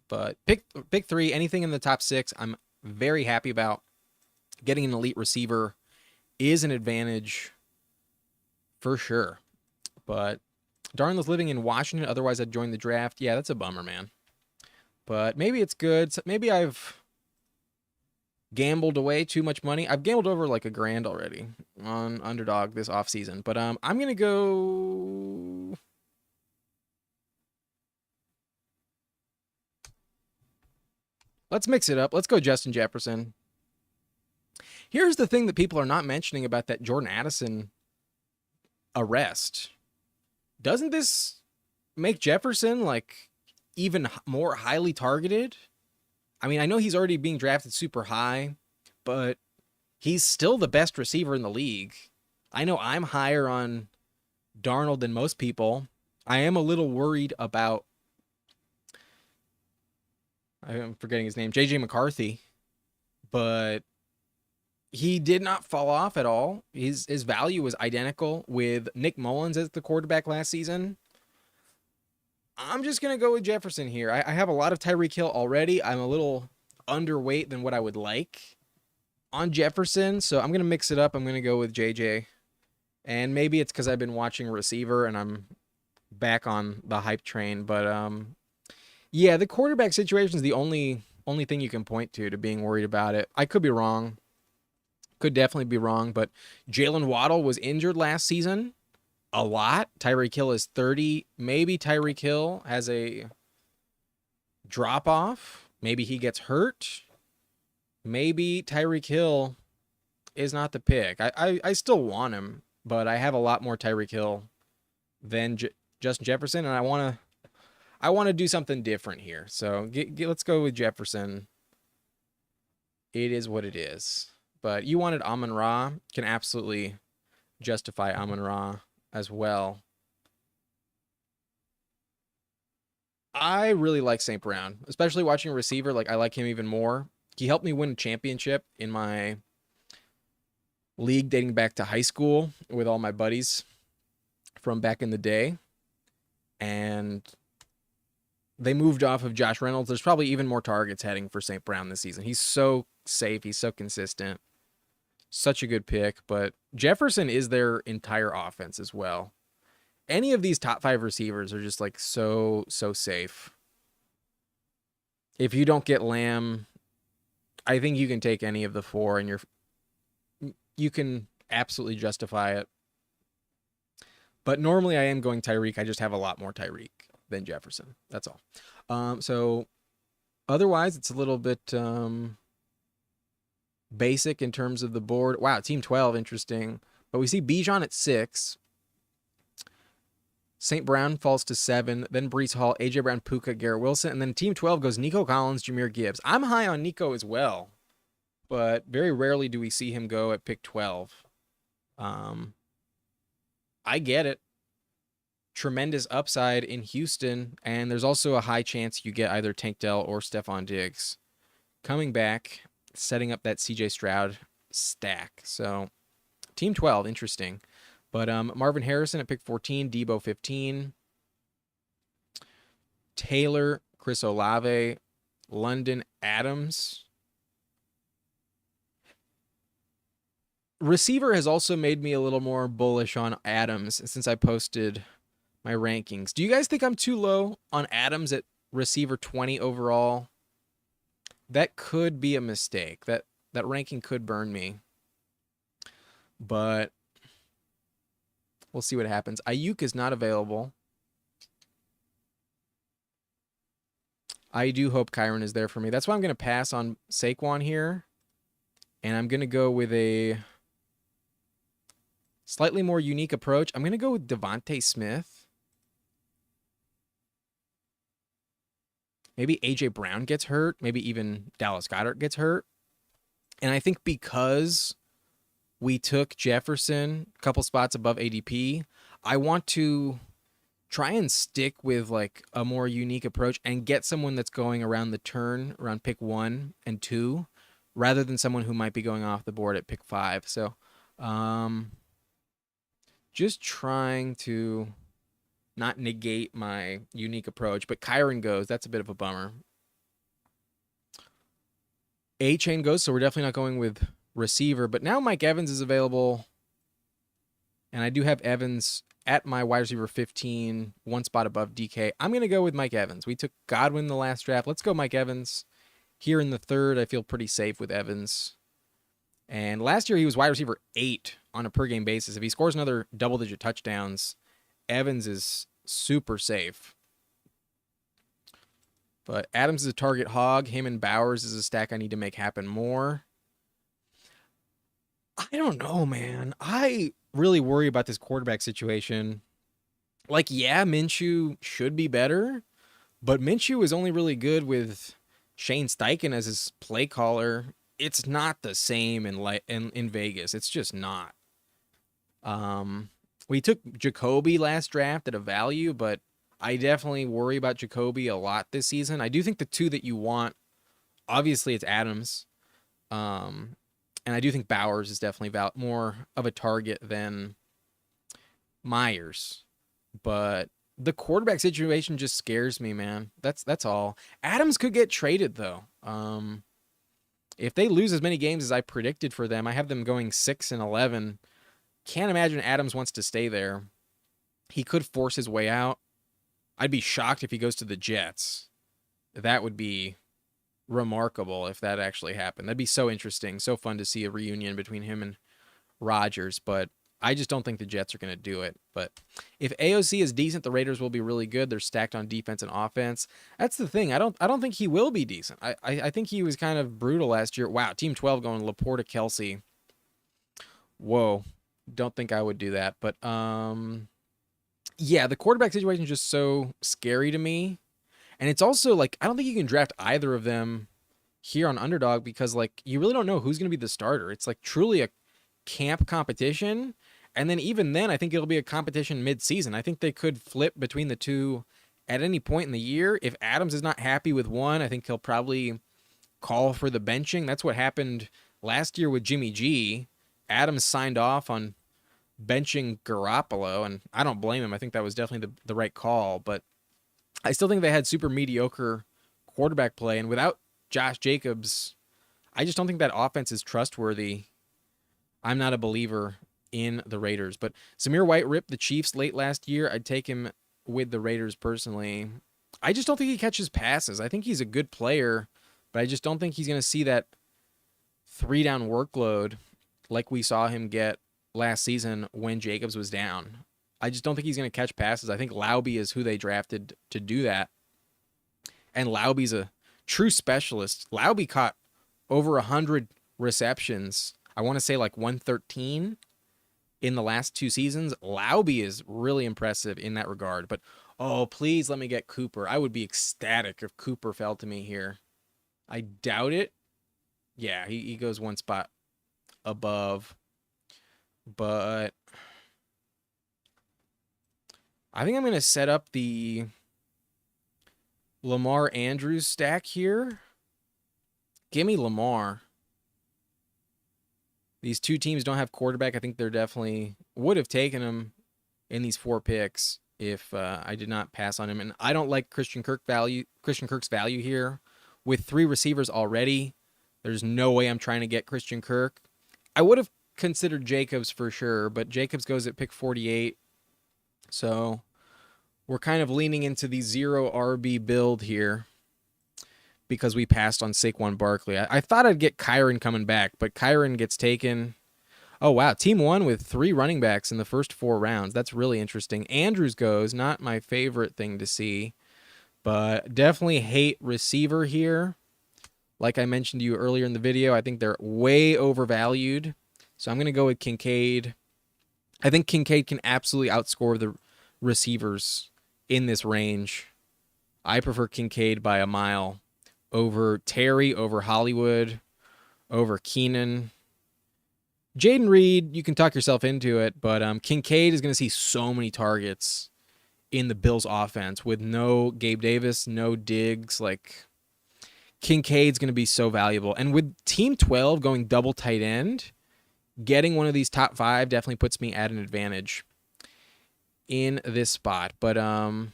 But pick 3, anything in the top 6, I'm very happy about. Getting an elite receiver is an advantage for sure. But Darnold's living in Washington, otherwise I'd join the draft. Yeah, that's a bummer, man. But maybe it's good. Maybe I've gambled away too much money. I've gambled over like $1,000 already on Underdog this offseason. But I'm going to go... Let's mix it up. Let's go Justin Jefferson. Here's the thing that people are not mentioning about that Jordan Addison arrest. Doesn't this make Jefferson like even more highly targeted. I mean, I know he's already being drafted super high, but he's still the best receiver in the league. I know I'm higher on Darnold than most people. I am a little worried about, I'm forgetting his name, JJ McCarthy, but he did not fall off at all. His value was identical with Nick Mullins as the quarterback last season. I'm just gonna go with Jefferson here. I have a lot of Tyreek Hill already. I'm a little underweight than what I would like on Jefferson, so I'm gonna mix it up. I'm gonna go with JJ, and maybe it's because I've been watching receiver and I'm back on the hype train. But yeah, the quarterback situation is the only thing you can point to being worried about it. I could be wrong. Could definitely be wrong, but Jalen Waddle was injured last season a lot. Tyreek Hill is 30. Maybe Tyreek Hill has a drop off. Maybe he gets hurt. Maybe Tyreek Hill is not the pick. I still want him, but I have a lot more Tyreek Hill than Justin Jefferson, and I want to do something different here. So let's go with Jefferson. It is what it is. But you wanted Amon-Ra. Can absolutely justify Amon-Ra as well. I really like St. Brown, especially watching a receiver. Like, I like him even more. He helped me win a championship in my league dating back to high school with all my buddies from back in the day. And they moved off of Josh Reynolds. There's probably even more targets heading for St. Brown this season. He's so safe. He's so consistent. Such a good pick. But Jefferson is their entire offense as well. Any of these top 5 receivers are just like so safe. If you don't get Lamb, I think you can take any of the 4 and you can absolutely justify it. But normally I am going Tyreek. I just have a lot more Tyreek than Jefferson. That's all. So otherwise, it's a little bit basic in terms of the board. Wow, Team 12, interesting. But we see Bijan at 6. St. Brown falls to 7. Then Breece Hall, A.J. Brown, Puka, Garrett Wilson. And then Team 12 goes Nico Collins, Jahmyr Gibbs. I'm high on Nico as well, but very rarely do we see him go at pick 12. I get it. Tremendous upside in Houston, and there's also a high chance you get either Tank Dell or Stephon Diggs coming back, setting up that CJ Stroud stack. So Team 12, interesting. But Marvin Harrison at pick 14, Debo 15, Taylor, Chris Olave, London, Adams. Receiver has also made me a little more bullish on Adams since I posted my rankings. Do you guys think I'm too low on Adams at receiver 20 overall? That could be a mistake. That ranking could burn me. But we'll see what happens. Ayuk is not available. I do hope Kyron is there for me. That's why I'm going to pass on Saquon here. And I'm going to go with a slightly more unique approach. I'm going to go with Devontae Smith. Maybe A.J. Brown gets hurt. Maybe even Dallas Goedert gets hurt. And I think because we took Jefferson a couple spots above ADP, I want to try and stick with like a more unique approach and get someone that's going around the turn, around pick 1 and 2, rather than someone who might be going off the board at pick 5. So just trying to not negate my unique approach, but Kyron goes. That's a bit of a bummer. A-Chain goes, so we're definitely not going with receiver, but now Mike Evans is available, and I do have Evans at my wide receiver 15, 1 spot above DK. I'm going to go with Mike Evans. We took Godwin the last draft. Let's go Mike Evans. Here in the 3rd, I feel pretty safe with Evans. And last year, he was wide receiver 8 on a per-game basis. If he scores another double-digit touchdowns, Evans is super safe. But Adams is a target hog. Him and Bowers is a stack I need to make happen more. I don't know, man. I really worry about this quarterback situation. Like, yeah, Minshew should be better, but Minshew is only really good with Shane Steichen as his play caller. It's not the same in Vegas. It's just not. Um, we took Jacoby last draft at a value, but I definitely worry about Jacoby a lot this season. I do think the two that you want, obviously, it's Adams, and I do think Bowers is definitely more of a target than Myers. But the quarterback situation just scares me, man. That's all. Adams could get traded though. If they lose as many games as I predicted for them, I have them going 6-11. Can't imagine Adams wants to stay there. He could force his way out. I'd be shocked if he goes to the Jets. That would be remarkable if that actually happened. That'd be so interesting, so fun to see a reunion between him and Rodgers, but I just don't think the Jets are going to do it. But if AOC is decent, the Raiders will be really good. They're stacked on defense and offense. That's the thing. I don't think he will be decent. I think he was kind of brutal last year. Wow, Team 12 going Laporta, Kelsey. Whoa, don't think I would do that. But yeah, the quarterback situation is just so scary to me. And it's also like I don't think you can draft either of them here on Underdog because like you really don't know who's going to be the starter. It's like truly a camp competition. And then even then, I think it'll be a competition mid-season. I think they could flip between the two at any point in the year. If Adams is not happy with one, I think he'll probably call for the benching. That's what happened last year with Jimmy G. Adams signed off on benching Garoppolo, and I don't blame him. I think that was definitely the right call. But I still think they had super mediocre quarterback play. And without Josh Jacobs, I just don't think that offense is trustworthy. I'm not a believer in the Raiders. But Zamir White ripped the Chiefs late last year. I'd take him with the Raiders personally. I just don't think he catches passes. I think he's a good player, but I just don't think he's going to see that 3-down workload like we saw him get last season when Jacobs was down. I just don't think he's going to catch passes. I think Laube is who they drafted to do that. And Laube's a true specialist. Laube caught over 100 receptions. I want to say like 113 in the last 2 seasons. Laube is really impressive in that regard. But, oh, please let me get Cooper. I would be ecstatic if Cooper fell to me here. I doubt it. Yeah, he goes one spot above. But I think I'm going to set up the Lamar Andrews stack here. Give me Lamar. These two teams don't have quarterback. I think they're definitely would have taken him in these 4 picks if I did not pass on him. And I don't like Christian Kirk's value here. With 3 receivers already, there's no way I'm trying to get Christian Kirk. I would have considered Jacobs for sure, but Jacobs goes at pick 48. So we're kind of leaning into the 0 RB build here because we passed on Saquon Barkley. I thought I'd get Kyren coming back, but Kyren gets taken. Oh, wow. Team 1 with 3 running backs in the first 4 rounds. That's really interesting. Andrews goes. Not my favorite thing to see, but definitely hate receiver here. Like I mentioned to you earlier in the video, I think they're way overvalued. So I'm going to go with Kincaid. I think Kincaid can absolutely outscore the receivers in this range. I prefer Kincaid by a mile over Terry, over Hollywood, over Keenan. Jaden Reed, you can talk yourself into it, but Kincaid is going to see so many targets in the Bills offense with no Gabe Davis, no Diggs. Like, Kincaid's going to be so valuable. And with Team 12 going double tight end, getting one of these top 5 definitely puts me at an advantage in this spot. But I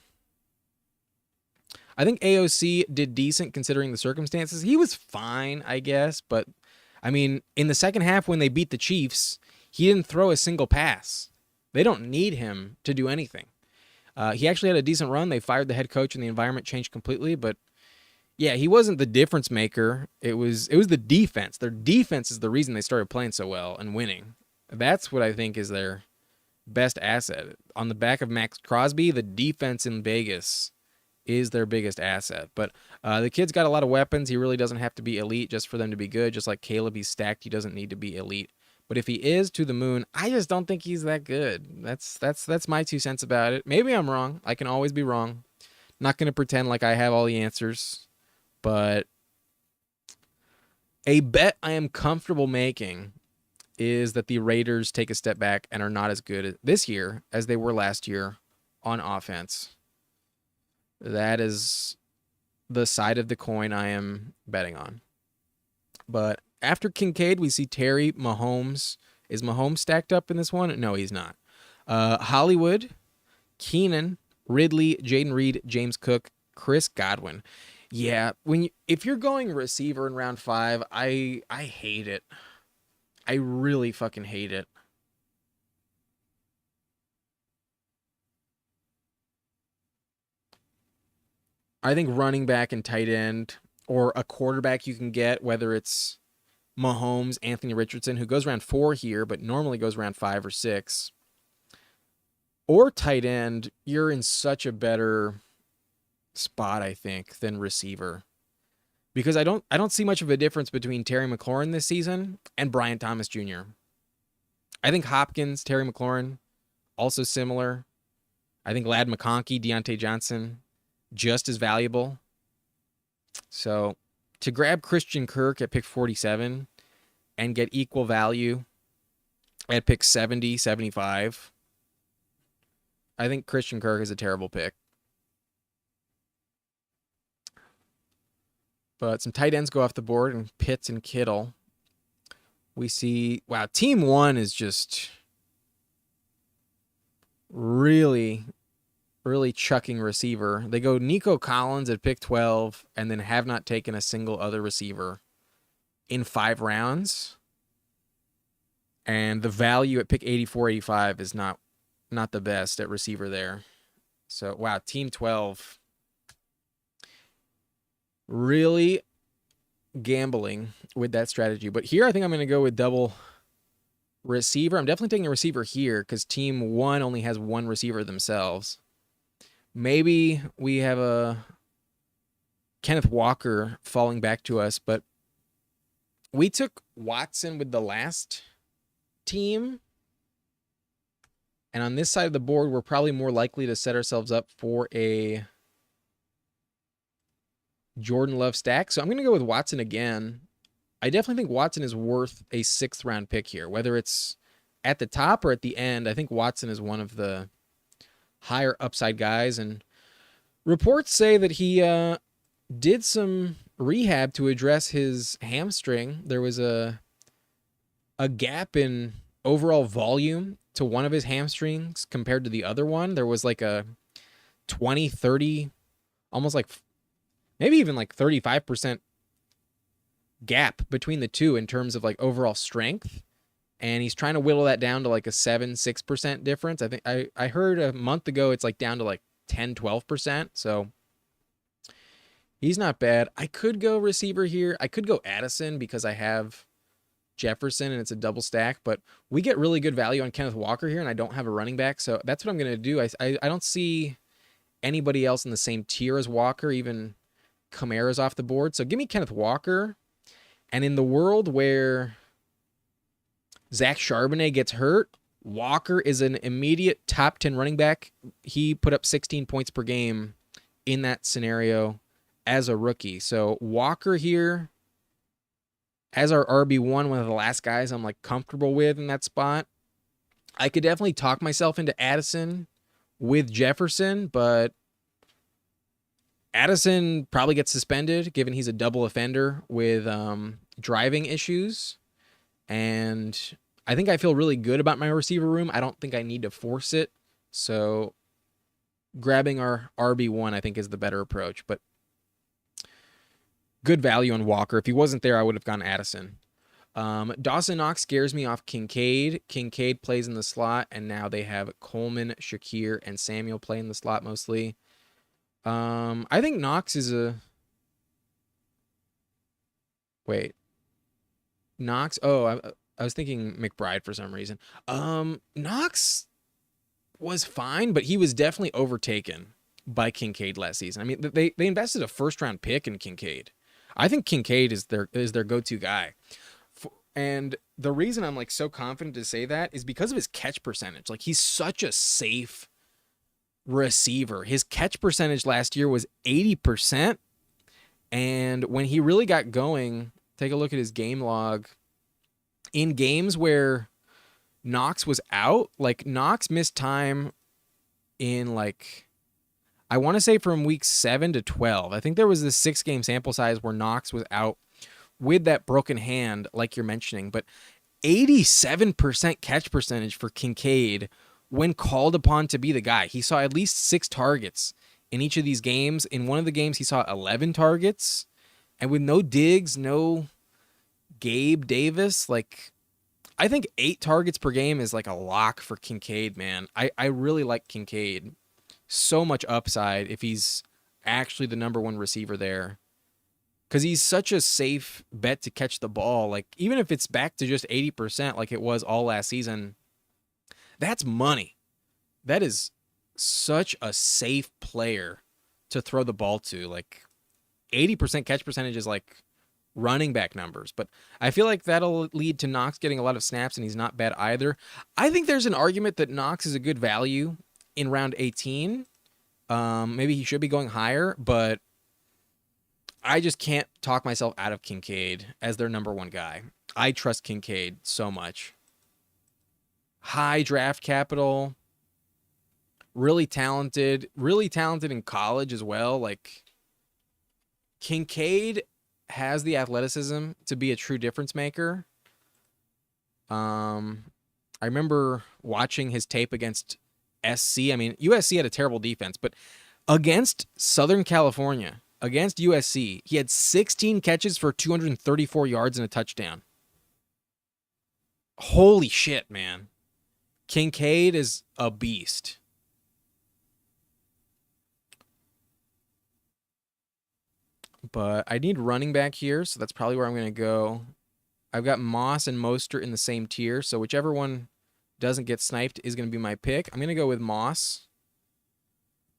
think AOC did decent considering the circumstances. He was fine, I guess. But, I mean, in the second half when they beat the Chiefs, he didn't throw a single pass. They don't need him to do anything. He actually had a decent run. They fired the head coach and the environment changed completely. But, yeah, he wasn't the difference maker. It was the defense. Their defense is the reason they started playing so well and winning. That's what I think is their best asset. On the back of Max Crosby, the defense in Vegas is their biggest asset. But the kid's got a lot of weapons. He really doesn't have to be elite just for them to be good. Just like Caleb, he's stacked. He doesn't need to be elite. But if he is, to the moon. I just don't think he's that good. That's my 2 cents about it. Maybe I'm wrong. I can always be wrong. Not going to pretend like I have all the answers, but a bet I am comfortable making is that the Raiders take a step back and are not as good this year as they were last year on offense. That is the side of the coin I am betting on. But after Kincaid, we see Terry, Mahomes. Is Mahomes stacked up in this one? No, he's not. Hollywood, Keenan, Ridley, Jaden Reed, James Cook, Chris Godwin. Yeah, if you're going receiver in round 5, I hate it. I really fucking hate it. I think running back and tight end or a quarterback you can get, whether it's Mahomes, Anthony Richardson, who goes around 4 here, but normally goes around 5 or 6, or tight end, you're in such a better spot, I think, than receiver. Because I don't see much of a difference between Terry McLaurin this season and Brian Thomas Jr. I think Hopkins, Terry McLaurin, also similar. I think Ladd McConkey, Deontay Johnson, just as valuable. So to grab Christian Kirk at pick 47 and get equal value at pick 70, 75, I think Christian Kirk is a terrible pick. But some tight ends go off the board, and Pitts and Kittle. We see, wow, team 1 is just really, really chucking receiver. They go Nico Collins at pick 12 and then have not taken a single other receiver in 5 rounds. And the value at pick 84, 85 is not the best at receiver there. So, wow, team 12 really gambling with that strategy. But here I think I'm going to go with double receiver. I'm definitely taking a receiver here because team 1 only has 1 receiver themselves. Maybe we have a Kenneth Walker falling back to us, but we took Watson with the last team. And on this side of the board, we're probably more likely to set ourselves up for a Jordan Love stack. So I'm going to go with Watson again. I definitely think Watson is worth a 6th round pick here, whether it's at the top or at the end. I think Watson is one of the higher upside guys. And reports say that he did some rehab to address his hamstring. There was a gap in overall volume to one of his hamstrings compared to the other one. There was like a 20, 30, almost like maybe even like 35% gap between the two in terms of like overall strength. And he's trying to whittle that down to like a 6% difference. I think I heard a month ago it's like down to like 10, 12%. So he's not bad. I could go receiver here. I could go Addison because I have Jefferson and it's a double stack, but we get really good value on Kenneth Walker here and I don't have a running back. So that's what I'm going to do. I don't see anybody else in the same tier as Walker, even Kamara's off the board. So give me Kenneth Walker. And in the world where Zach Charbonnet gets hurt, Walker is an immediate top 10 running back. He put up 16 points per game in that scenario as a rookie. So Walker here as our RB1, one of the last guys I'm like comfortable with in that spot. I could definitely talk myself into Addison with Jefferson, but Addison probably gets suspended given he's a double offender with driving issues. And I think I feel really good about my receiver room. I don't think I need to force it. So grabbing our RB1, I think, is the better approach. But good value on Walker. If he wasn't there, I would have gone Addison. Dawson Knox scares me off Kincaid. Kincaid plays in the slot, and now they have Coleman, Shakir, and Samuel play in the slot mostly. I think Knox is a... Wait. Knox? Oh, I was thinking McBride for some reason. Knox was fine, but he was definitely overtaken by Kincaid last season. I mean, they invested a first-round pick in Kincaid. I think Kincaid is their go-to guy. And the reason I'm like so confident to say that is because of his catch percentage. Like he's such a safe receiver. His catch percentage last year was 80%. And when he really got going, take a look at his game log. In games where Knox was out, like Knox missed time in like, I want to say from week 7 to 12. I think there was this 6-game sample size where Knox was out with that broken hand, like you're mentioning. But 87% catch percentage for Kincaid when called upon to be the guy. He saw at least 6 targets in each of these games. In one of the games, he saw 11 targets. And with no Diggs, no Gabe Davis, like I think 8 targets per game is like a lock for Kincaid, man. I really like Kincaid. So much upside if he's actually the number 1 receiver there. Because he's such a safe bet to catch the ball. Like, even if it's back to just 80% like it was all last season, that's money. That is such a safe player to throw the ball to. Like, 80% catch percentage is like running back numbers. But I feel like that'll lead to Knox getting a lot of snaps, and he's not bad either. I think there's an argument that Knox is a good value in round 18. Maybe he should be going higher, but I just can't talk myself out of Kincaid as their number 1 guy. I trust Kincaid so much. High draft capital, really talented in college as well. Like, Kincaid has the athleticism to be a true difference maker. I remember watching his tape against SC. I mean, USC had a terrible defense, but against Southern California, against USC, he had 16 catches for 234 yards and a touchdown. Holy shit, man. Kincaid is a beast. But I need running back here, so that's probably where I'm going to go. I've got Moss and Mostert in the same tier, so whichever one doesn't get sniped is going to be my pick. I'm going to go with Moss.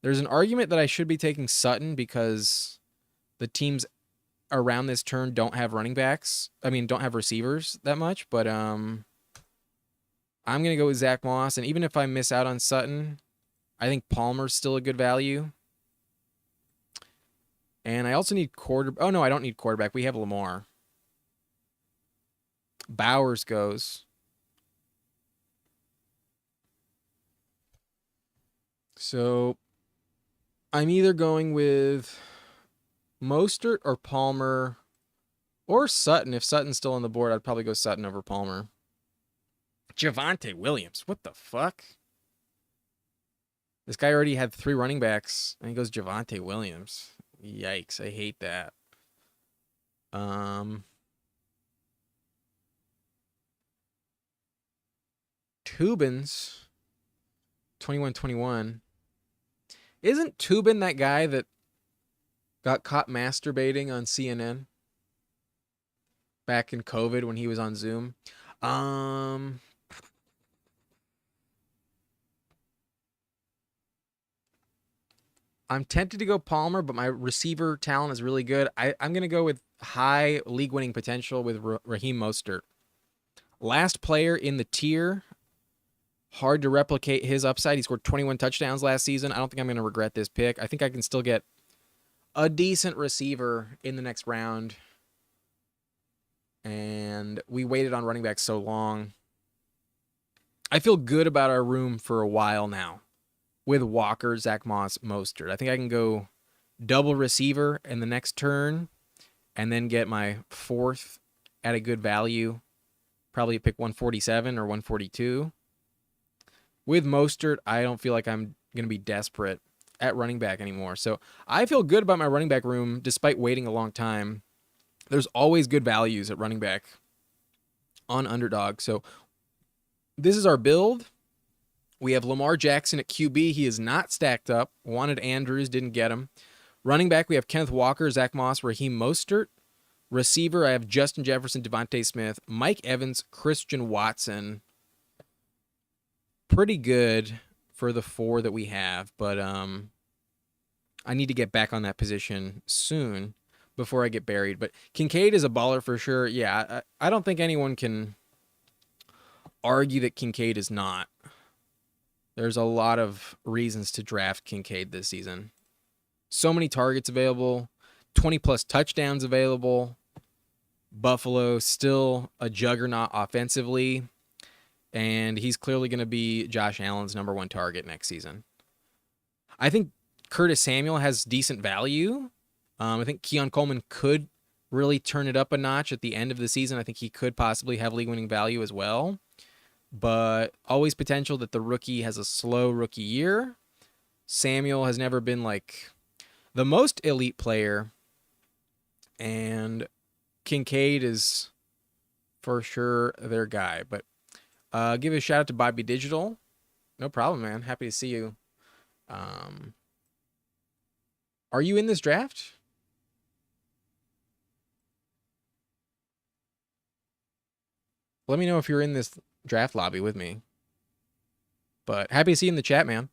There's an argument that I should be taking Sutton because the teams around this turn don't have running backs. I mean, don't have receivers that much, but I'm going to go with Zach Moss, and even if I miss out on Sutton, I think Palmer's still a good value. And I also need oh, no, I don't need quarterback. We have Lamar. Bowers goes. So I'm either going with Mostert or Palmer or Sutton. If Sutton's still on the board, I'd probably go Sutton over Palmer. Javonte Williams. What the fuck? This guy already had 3 running backs, and he goes Javonte Williams. Yikes, I hate that. Tubins, 21-21. Isn't Tubin that guy that got caught masturbating on CNN back in COVID when he was on Zoom? I'm tempted to go Palmer, but my receiver talent is really good. I'm going to go with high league-winning potential with Raheem Mostert. Last player in the tier. Hard to replicate his upside. He scored 21 touchdowns last season. I don't think I'm going to regret this pick. I think I can still get a decent receiver in the next round. And we waited on running back so long. I feel good about our room for a while now with Walker, Zach Moss, Mostert. I think I can go double receiver in the next turn and then get my 4th at a good value. Probably pick 147 or 142. With Mostert, I don't feel like I'm going to be desperate at running back anymore. So I feel good about my running back room despite waiting a long time. There's always good values at running back on Underdog. So this is our build. We have Lamar Jackson at QB. He is not stacked up. Wanted Andrews, didn't get him. Running back, we have Kenneth Walker, Zach Moss, Raheem Mostert. Receiver, I have Justin Jefferson, Devontae Smith, Mike Evans, Christian Watson. Pretty good for the 4 that we have, but I need to get back on that position soon before I get buried. But Kincaid is a baller for sure. Yeah, I don't think anyone can argue that Kincaid is not. There's a lot of reasons to draft Kincaid this season. So many targets available, 20 plus touchdowns available. Buffalo still a juggernaut offensively, and he's clearly going to be Josh Allen's number one target next season. I think Curtis Samuel has decent value. I think Keon Coleman could really turn it up a notch at the end of the season. I think he could possibly have league-winning value as well. But always potential that the rookie has a slow rookie year. Samuel has never been like the most elite player, and Kincaid is for sure their guy. But give a shout out to Bobby Digital. No problem, man. Happy to see you. Are you in this draft? Let me know if you're in this draft lobby with me. But happy to see you in the chat, man.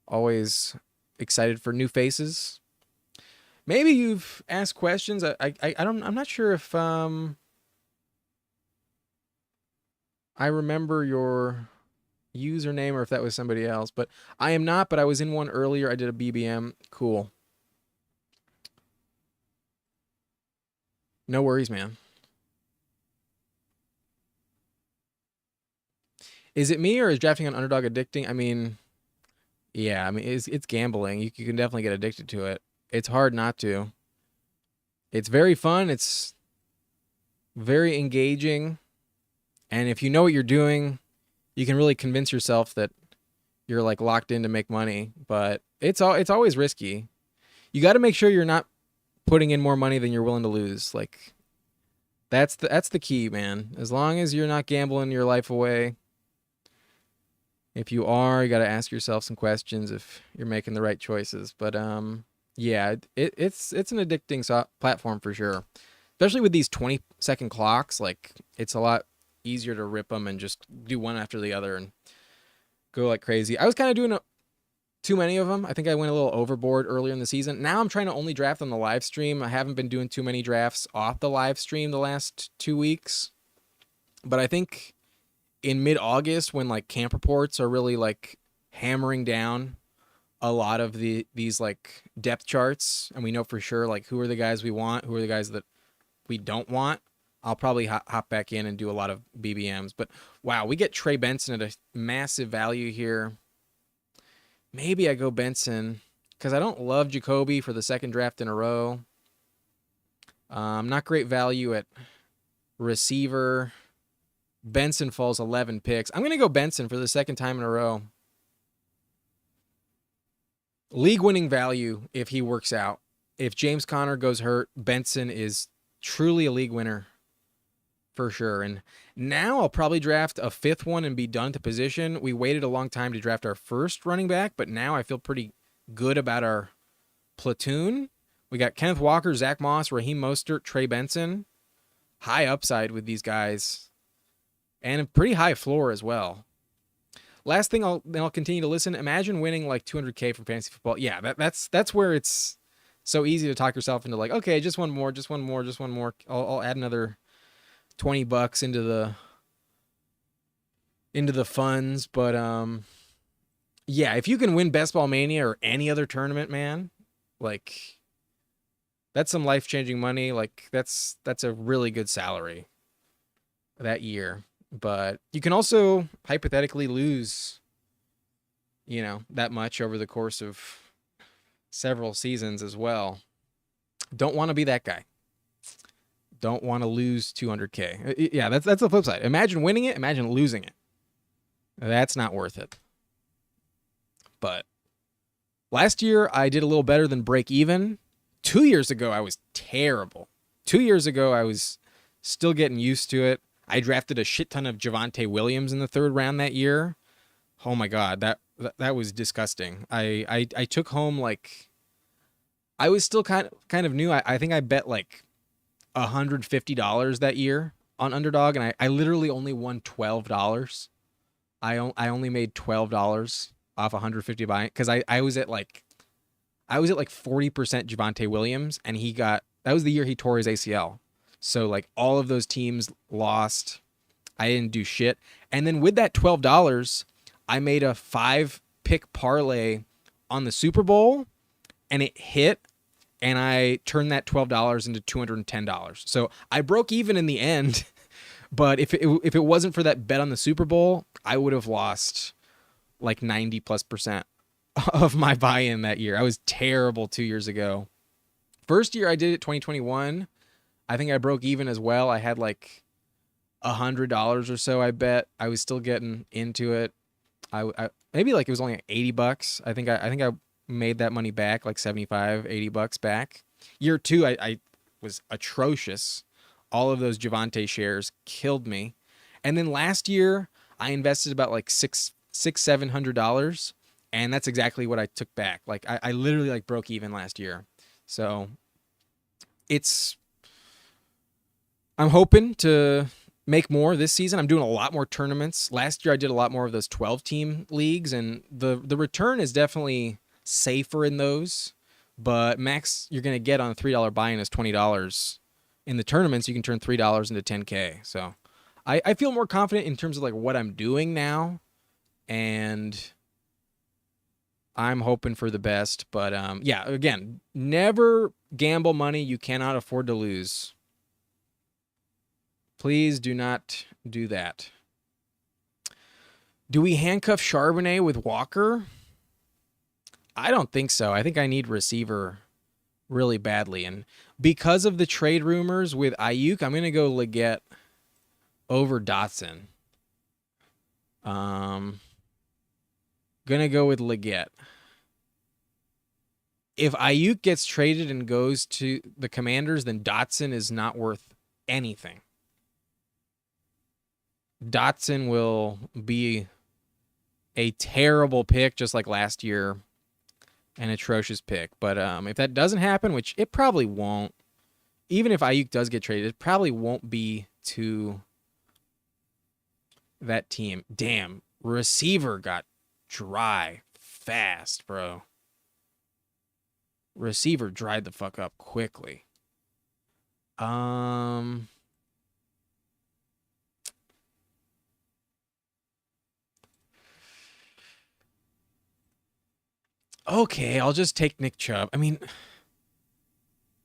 Always excited for new faces. Maybe you've asked questions. I'm not sure if I remember your username or if that was somebody else, but I am not, but I was in one earlier. I did a BBM. Cool. No worries, man. Is it me or is drafting on Underdog addicting? I mean, yeah, I mean, it's gambling. You can definitely get addicted to it. It's hard not to. It's very fun. It's very engaging. And if you know what you're doing, you can really convince yourself that you're like locked in to make money. But it's always risky. You got to make sure you're not putting in more money than you're willing to lose. Like that's the key, man. As long as you're not gambling your life away. If you are, you got to ask yourself some questions if you're making the right choices. But yeah, it's an addicting platform for sure. Especially with these 20-second clocks, like it's a lot easier to rip them and just do one after the other and go like crazy. I was kind of doing too many of them. I think I went a little overboard earlier in the season. Now I'm trying to only draft on the live stream. I haven't been doing too many drafts off the live stream the last 2 weeks. But I think in mid-August, when like camp reports are really like hammering down a lot of these like depth charts, and we know for sure like who are the guys we want, who are the guys that we don't want, I'll probably hop back in and do a lot of BBMs. But wow, we get Trey Benson at a massive value here. Maybe I go Benson because I don't love Jacoby for the second draft in a row. Not great value at receiver. Benson falls 11 picks. I'm going to go Benson for the second time in a row. League winning value if he works out. If James Conner goes hurt, Benson is truly a league winner for sure. And now I'll probably draft a fifth one and be done to position. We waited a long time to draft our first running back, but now I feel pretty good about our platoon. We got Kenneth Walker, Zach Moss, Raheem Mostert, Trey Benson. High upside with these guys. And a pretty high floor as well. Last thing, I'll continue to listen. Imagine winning like 200K from fantasy football. Yeah, that's where it's so easy to talk yourself into like, okay, just one more. I'll add another $20 into the funds. But yeah, if you can win Best Ball Mania or any other tournament, man, like that's some life-changing money. Like that's a really good salary that year. But you can also hypothetically lose, that much over the course of several seasons as well. Don't want to be that guy. Don't want to lose 200K. Yeah, that's the flip side. Imagine winning it. Imagine losing it. That's not worth it. But last year, I did a little better than break even. 2 years ago, I was terrible. 2 years ago, I was still getting used to it. I drafted a shit ton of Javonte Williams in the third round that year. Oh my God, that was disgusting. I took home like, I was still kind of new. I think I bet like $150 that year on Underdog, and I literally only won $12. I only made $12 off 150 buying because I was at like 40% Javonte Williams, and that was the year he tore his ACL. So like all of those teams lost. I didn't do shit. And then with that $12, I made a 5-pick parlay on the Super Bowl, and it hit, and I turned that $12 into $210. So I broke even in the end, but if it wasn't for that bet on the Super Bowl, I would have lost like 90+% of my buy-in that year. I was terrible 2 years ago. First year I did it, 2021, I think I broke even as well. I had like $100 or so, I bet. I was still getting into it. I maybe like it was only like $80. I think I made that money back, like 75, $80 back. Year two, I was atrocious. All of those Javonte shares killed me. And then last year, I invested about like $700, and that's exactly what I took back. Like I literally like broke even last year. So I'm hoping to make more this season. I'm doing a lot more tournaments. Last year I did a lot more of those 12-team leagues, and the return is definitely safer in those. But max you're going to get on a $3 buy-in is $20. In the tournaments, you can turn $3 into $10K. So I feel more confident in terms of like what I'm doing now, and I'm hoping for the best. But yeah, again, never gamble money you cannot afford to lose. Please do not do that. Do we handcuff Charbonnet with Walker? I don't think so. I think I need receiver really badly. And because of the trade rumors with Ayuk, I'm going to go Leggett over Dotson. Going to go with Leggett. If Ayuk gets traded and goes to the Commanders, then Dotson is not worth anything. Dotson will be a terrible pick, just like last year, an atrocious pick. But if that doesn't happen, which it probably won't, even if Ayuk does get traded, it probably won't be to that team. Damn, receiver got dry fast, bro. Receiver dried the fuck up quickly. Okay, I'll just take Nick Chubb. I mean,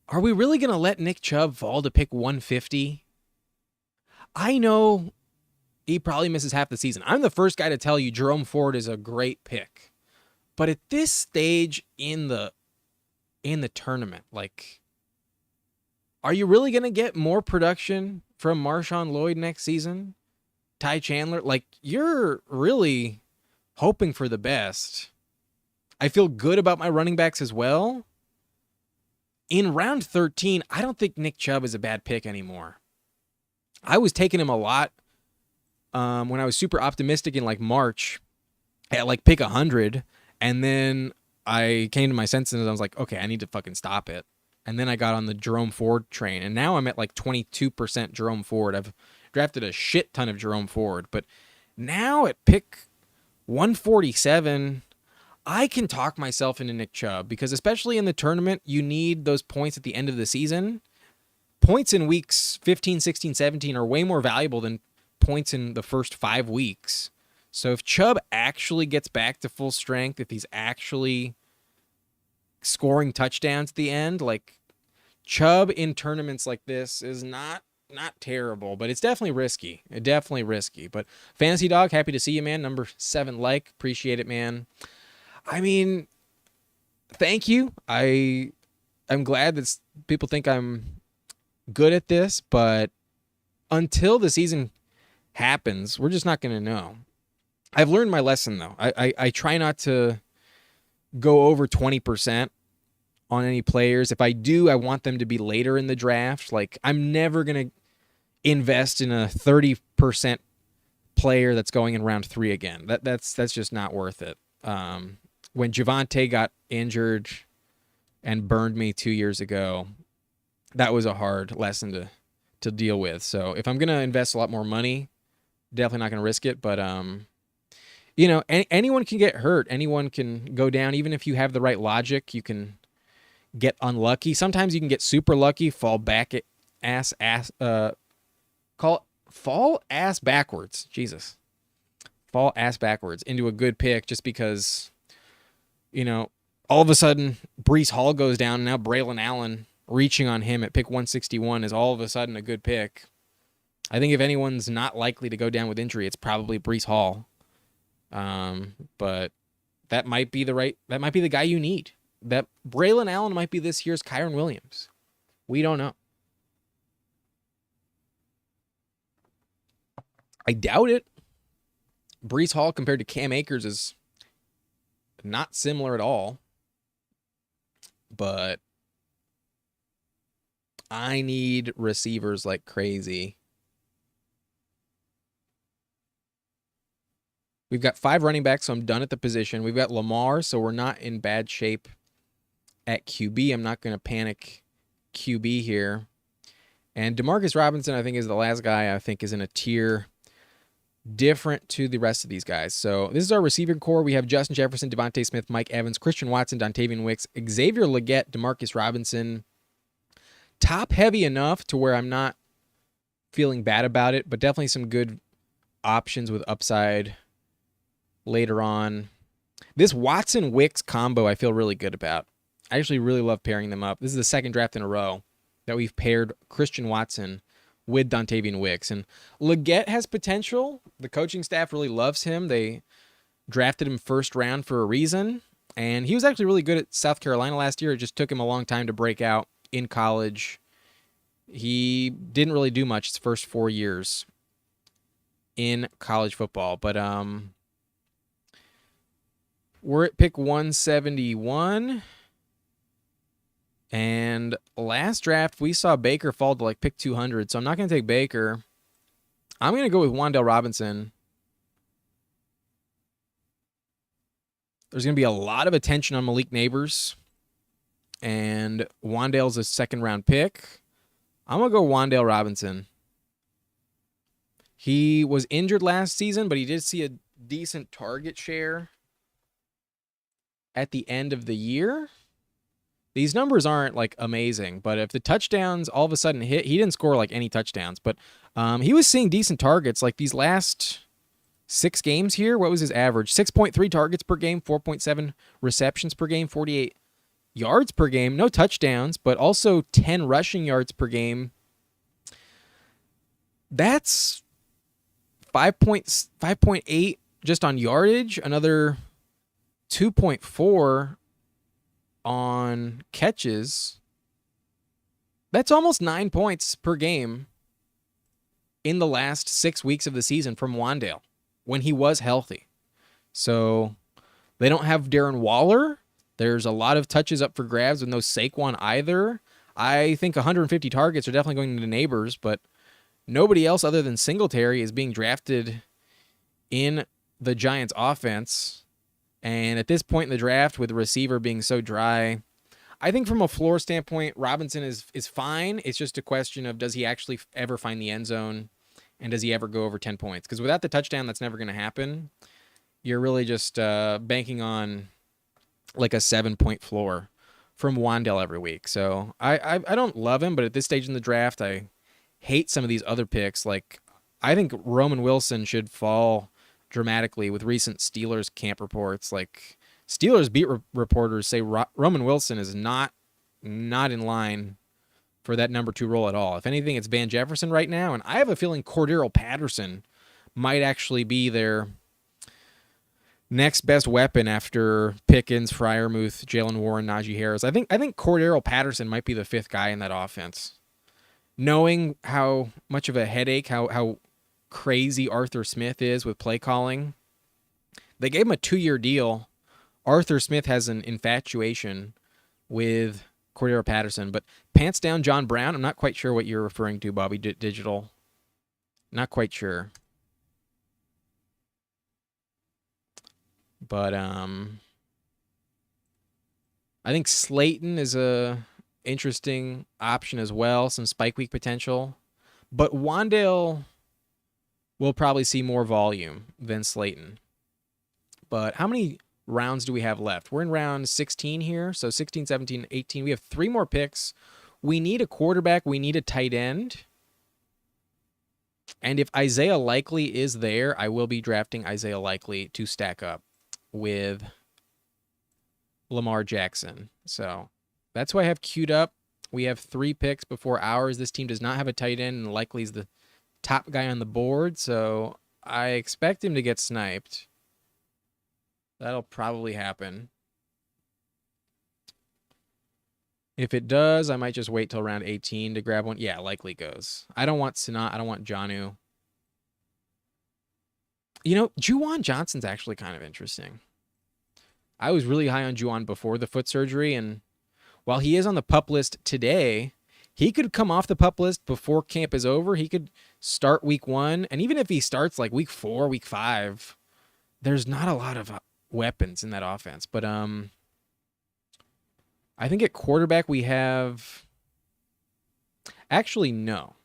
are we really going to let Nick Chubb fall to pick 150? I know he probably misses half the season. I'm the first guy to tell you Jerome Ford is a great pick. But at this stage in the tournament, like, are you really going to get more production from Marshawn Lloyd next season? Ty Chandler? Like, you're really hoping for the best. I feel good about my running backs as well. In round 13, I don't think Nick Chubb is a bad pick anymore. I was taking him a lot when I was super optimistic in like March at like pick 100. And then I came to my senses and I was like, okay, I need to fucking stop it. And then I got on the Jerome Ford train. And now I'm at like 22% Jerome Ford. I've drafted a shit ton of Jerome Ford. But now at pick 147... I can talk myself into Nick Chubb because especially in the tournament, you need those points at the end of the season. Points in weeks 15, 16, 17 are way more valuable than points in the first 5 weeks. So if Chubb actually gets back to full strength, if he's actually scoring touchdowns at the end, like Chubb in tournaments like this is not terrible, but it's definitely risky. Definitely risky. But Fantasy Dog, happy to see you, man. Number 7 like. Appreciate it, man. I mean, thank you. I'm glad that people think I'm good at this, but until the season happens, we're just not going to know. I've learned my lesson, though. I try not to go over 20% on any players. If I do, I want them to be later in the draft. Like, I'm never going to invest in a 30% player that's going in round 3 again. That's just not worth it. When Javonte got injured and burned me 2 years ago, that was a hard lesson to deal with. So if I'm going to invest a lot more money, definitely not going to risk it. But, anyone can get hurt. Anyone can go down. Even if you have the right logic, you can get unlucky. Sometimes you can get super lucky, fall back at fall ass backwards. Jesus. Fall ass backwards into a good pick just because, you know, all of a sudden Breece Hall goes down and now Braylon Allen reaching on him at pick 161 is all of a sudden a good pick. I think if anyone's not likely to go down with injury, it's probably Breece Hall. But that might be the guy you need. That Braylon Allen might be this year's Kyren Williams. We don't know. I doubt it. Breece Hall compared to Cam Akers is not similar at all. But I need receivers like crazy. We've got 5 running backs, so I'm done at the position. We've got Lamar, so we're not in bad shape at QB. I'm not going to panic QB here. And Demarcus Robinson, I think, is the last guy I think is in a tier different to the rest of these guys. So this is our receiver core. We have Justin Jefferson, Devontae Smith, Mike Evans, Christian Watson, Dontavian Wicks, Xavier Legette, Demarcus Robinson. Top heavy enough to where I'm not feeling bad about it, but definitely some good options with upside later on. This Watson-Wicks combo I feel really good about. I actually really love pairing them up. This is the second draft in a row that we've paired Christian Watson with Dontavian Wicks. And Legette has potential. The coaching staff really loves him. They drafted him first round for a reason. And he was actually really good at South Carolina last year. It just took him a long time to break out in college. He didn't really do much his first 4 years in college football. But we're at pick 171. And last draft, we saw Baker fall to like pick 200. So I'm not going to take Baker. I'm going to go with Wan'Dale Robinson. There's going to be a lot of attention on Malik Nabers. And Wan'Dale's a second-round pick. I'm going to go Wan'Dale Robinson. He was injured last season, but he did see a decent target share at the end of the year. These numbers aren't like amazing, but if the touchdowns all of a sudden hit, he didn't score like any touchdowns, but he was seeing decent targets like these last 6 games here. What was his average? 6.3 targets per game, 4.7 receptions per game, 48 yards per game, no touchdowns, but also 10 rushing yards per game. That's 5.8 just on yardage, another 2.4 on catches. That's almost 9 points per game in the last 6 weeks of the season from Wan'Dale when he was healthy. So they don't have Darren Waller. There's a lot of touches up for grabs with no Saquon either. I think 150 targets are definitely going to Nabers, but nobody else other than Singletary is being drafted in the Giants offense. And at this point in the draft, with the receiver being so dry, I think from a floor standpoint, Robinson is fine. It's just a question of does he actually ever find the end zone, and does he ever go over 10 points? Because without the touchdown, that's never going to happen. You're really just banking on like a 7-point floor from Wan'Dale every week. So I don't love him, but at this stage in the draft, I hate some of these other picks. Like I think Roman Wilson should fall dramatically with recent Steelers camp reports. Like Steelers beat reporters say Roman Wilson is not in line for that number 2 role at all. If anything, it's Van Jefferson right now, and I have a feeling Cordero Patterson might actually be their next best weapon after Pickens, Freiermuth, Jalen Warren, Najee Harris. I think Cordero Patterson might be the 5th guy in that offense. Knowing how much of a headache, how crazy Arthur Smith is with play calling. They gave him a 2-year deal. Arthur Smith has an infatuation with Cordero Patterson, but pants down John Brown. I'm not quite sure what you're referring to, Bobby Digital. Not quite sure. But I think Slayton is a interesting option as well, some spike week potential. But Wan'Dale will probably see more volume than Slayton. But how many rounds do we have left? We're in round 16 here, so 16, 17, 18. We have 3 more picks. We need a quarterback. We need a tight end. And if Isaiah Likely is there, I will be drafting Isaiah Likely to stack up with Lamar Jackson. So that's who I have queued up. We have 3 picks before ours. This team does not have a tight end, and Likely's the top guy on the board, so I expect him to get sniped. That'll probably happen. If it does, I might just wait till round 18 to grab one. Yeah, Likely goes. I don't want Sanat. I don't want Jonnu. You know, Juwan Johnson's actually kind of interesting. I was really high on Juwan before the foot surgery, and while he is on the PUP list today, he could come off the PUP list before camp is over. He could start week 1, and even if he starts like week 4, week 5, there's not a lot of weapons in that offense. But I think at quarterback we have... Actually, no.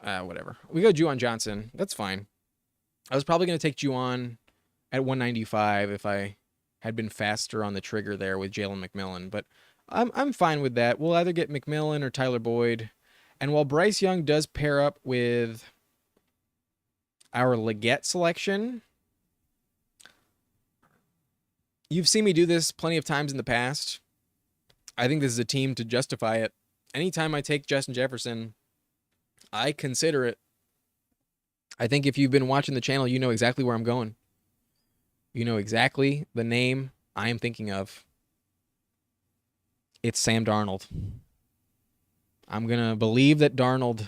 Whatever. We go Juwan Johnson. That's fine. I was probably going to take Juwan at 195 if I had been faster on the trigger there with Jalen McMillan, but I'm fine with that. We'll either get McMillan or Tyler Boyd. And while Bryce Young does pair up with our Leggett selection, you've seen me do this plenty of times in the past. I think this is a team to justify it. Anytime I take Justin Jefferson, I consider it. I think if you've been watching the channel, you know exactly where I'm going. You know exactly the name I am thinking of. It's Sam Darnold. I'm going to believe that Darnold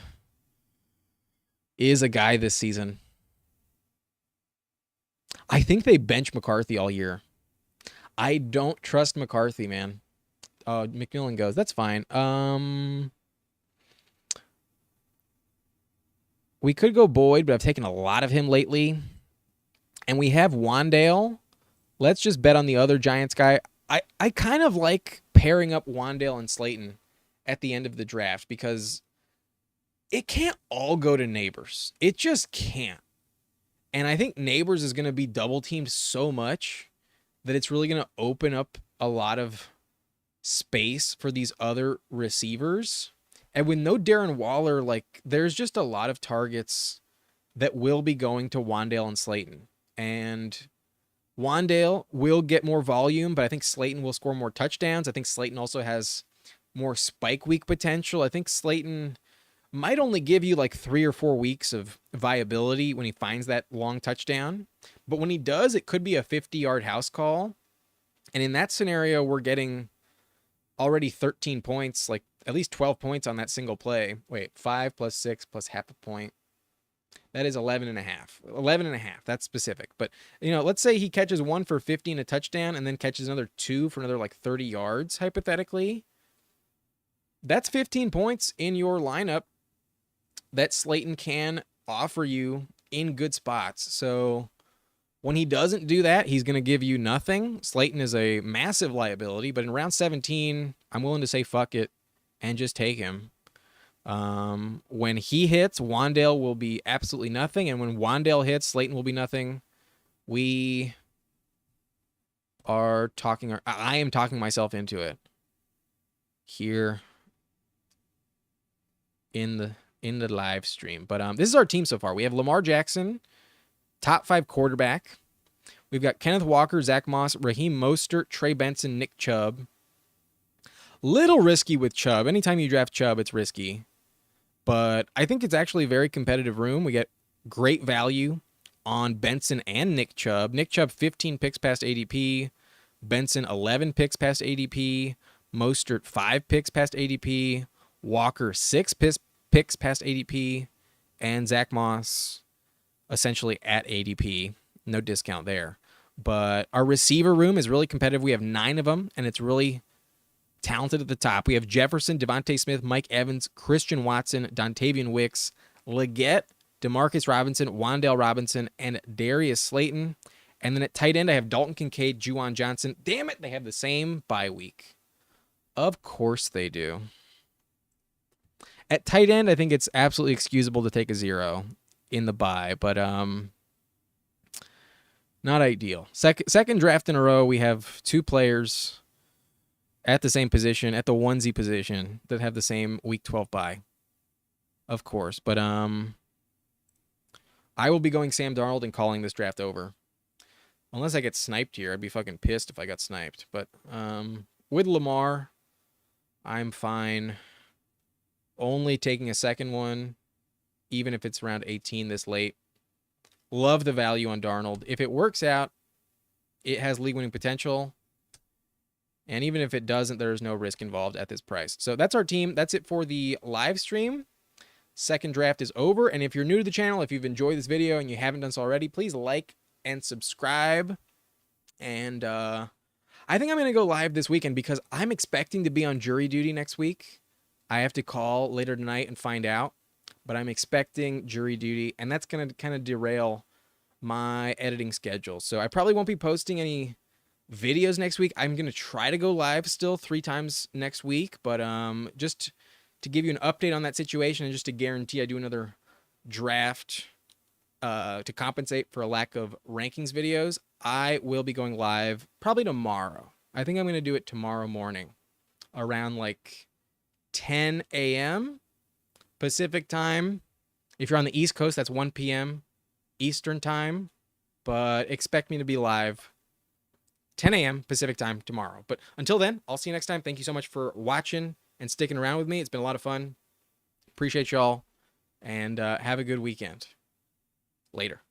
is a guy this season. I think they bench McCarthy all year. I don't trust McCarthy, man. McMillan goes. That's fine. We could go Boyd, but I've taken a lot of him lately. And we have Wandale. Let's just bet on the other Giants guy. I kind of like pairing up Wandale and Slayton at the end of the draft because it can't all go to Neighbors. It just can't. And I think Neighbors is going to be double teamed so much that it's really going to open up a lot of space for these other receivers. And with no Darren Waller, like there's just a lot of targets that will be going to Wandale and Slayton. And Wandale will get more volume, but I think Slayton will score more touchdowns. I think Slayton also has more spike week potential. I think Slayton might only give you like 3 or 4 weeks of viability when he finds that long touchdown. But when he does, it could be a 50-yard house call. And in that scenario, we're getting already 13 points, like at least 12 points on that single play. Wait, 5 plus 6 plus half a point. That is 11 and a half. 11 and a half. That's specific. But, you know, let's say he catches 1 for 50 and a touchdown and then catches another 2 for another like 30 yards, hypothetically. That's 15 points in your lineup that Slayton can offer you in good spots. So when he doesn't do that, he's going to give you nothing. Slayton is a massive liability, but in round 17, I'm willing to say fuck it and just take him. When he hits, Wandale will be absolutely nothing, and when Wandale hits, Slayton will be nothing. We are talking, I am talking myself into it here in the live stream. But this is our team so far. We have Lamar Jackson, top 5 quarterback. We've got Kenneth Walker, Zach Moss, Raheem Mostert, Trey Benson, Nick Chubb. Little risky with Chubb. Anytime you draft Chubb, it's risky. But I think it's actually a very competitive room. We get great value on Benson and Nick Chubb. Nick Chubb, 15 picks past ADP. Benson, 11 picks past ADP. Mostert, 5 picks past ADP. Walker, 6 picks past ADP. And Zach Moss, essentially at ADP. No discount there. But our receiver room is really competitive. We have 9 of them, and it's really talented at the top. We have Jefferson, Devontae Smith, Mike Evans, Christian Watson, Dontavian Wicks, Leggett, Demarcus Robinson, Wandale Robinson, and Darius Slayton. And then at tight end, I have Dalton Kincaid, Juwan Johnson. Damn it, they have the same bye week. Of course they do. At tight end, I think it's absolutely excusable to take a 0 in the bye, but not ideal. Second draft in a row, we have 2 players at the same position, at the onesie position, that have the same week 12 bye, of course. But I will be going Sam Darnold and calling this draft over. Unless I get sniped here. I'd be fucking pissed if I got sniped. But with Lamar, I'm fine. Only taking a second one, even if it's around 18 this late. Love the value on Darnold. If it works out, it has league winning potential. And even if it doesn't, there's no risk involved at this price. So that's our team. That's it for the live stream. Second draft is over. And if you're new to the channel, if you've enjoyed this video and you haven't done so already, please like and subscribe. And I think I'm going to go live this weekend because I'm expecting to be on jury duty next week. I have to call later tonight and find out. But I'm expecting jury duty, and that's going to kind of derail my editing schedule. So I probably won't be posting any videos next week. I'm going to try to go live still 3 times next week, but just to give you an update on that situation and just to guarantee I do another draft to compensate for a lack of rankings videos, I will be going live probably tomorrow. I think I'm going to do it tomorrow morning around like 10 a.m. Pacific time. If you're on the East Coast, that's 1 p.m. Eastern time. But expect me to be live 10 a.m. Pacific time tomorrow. But until then, I'll see you next time. Thank you so much for watching and sticking around with me. It's been a lot of fun. Appreciate y'all. And have a good weekend. Later.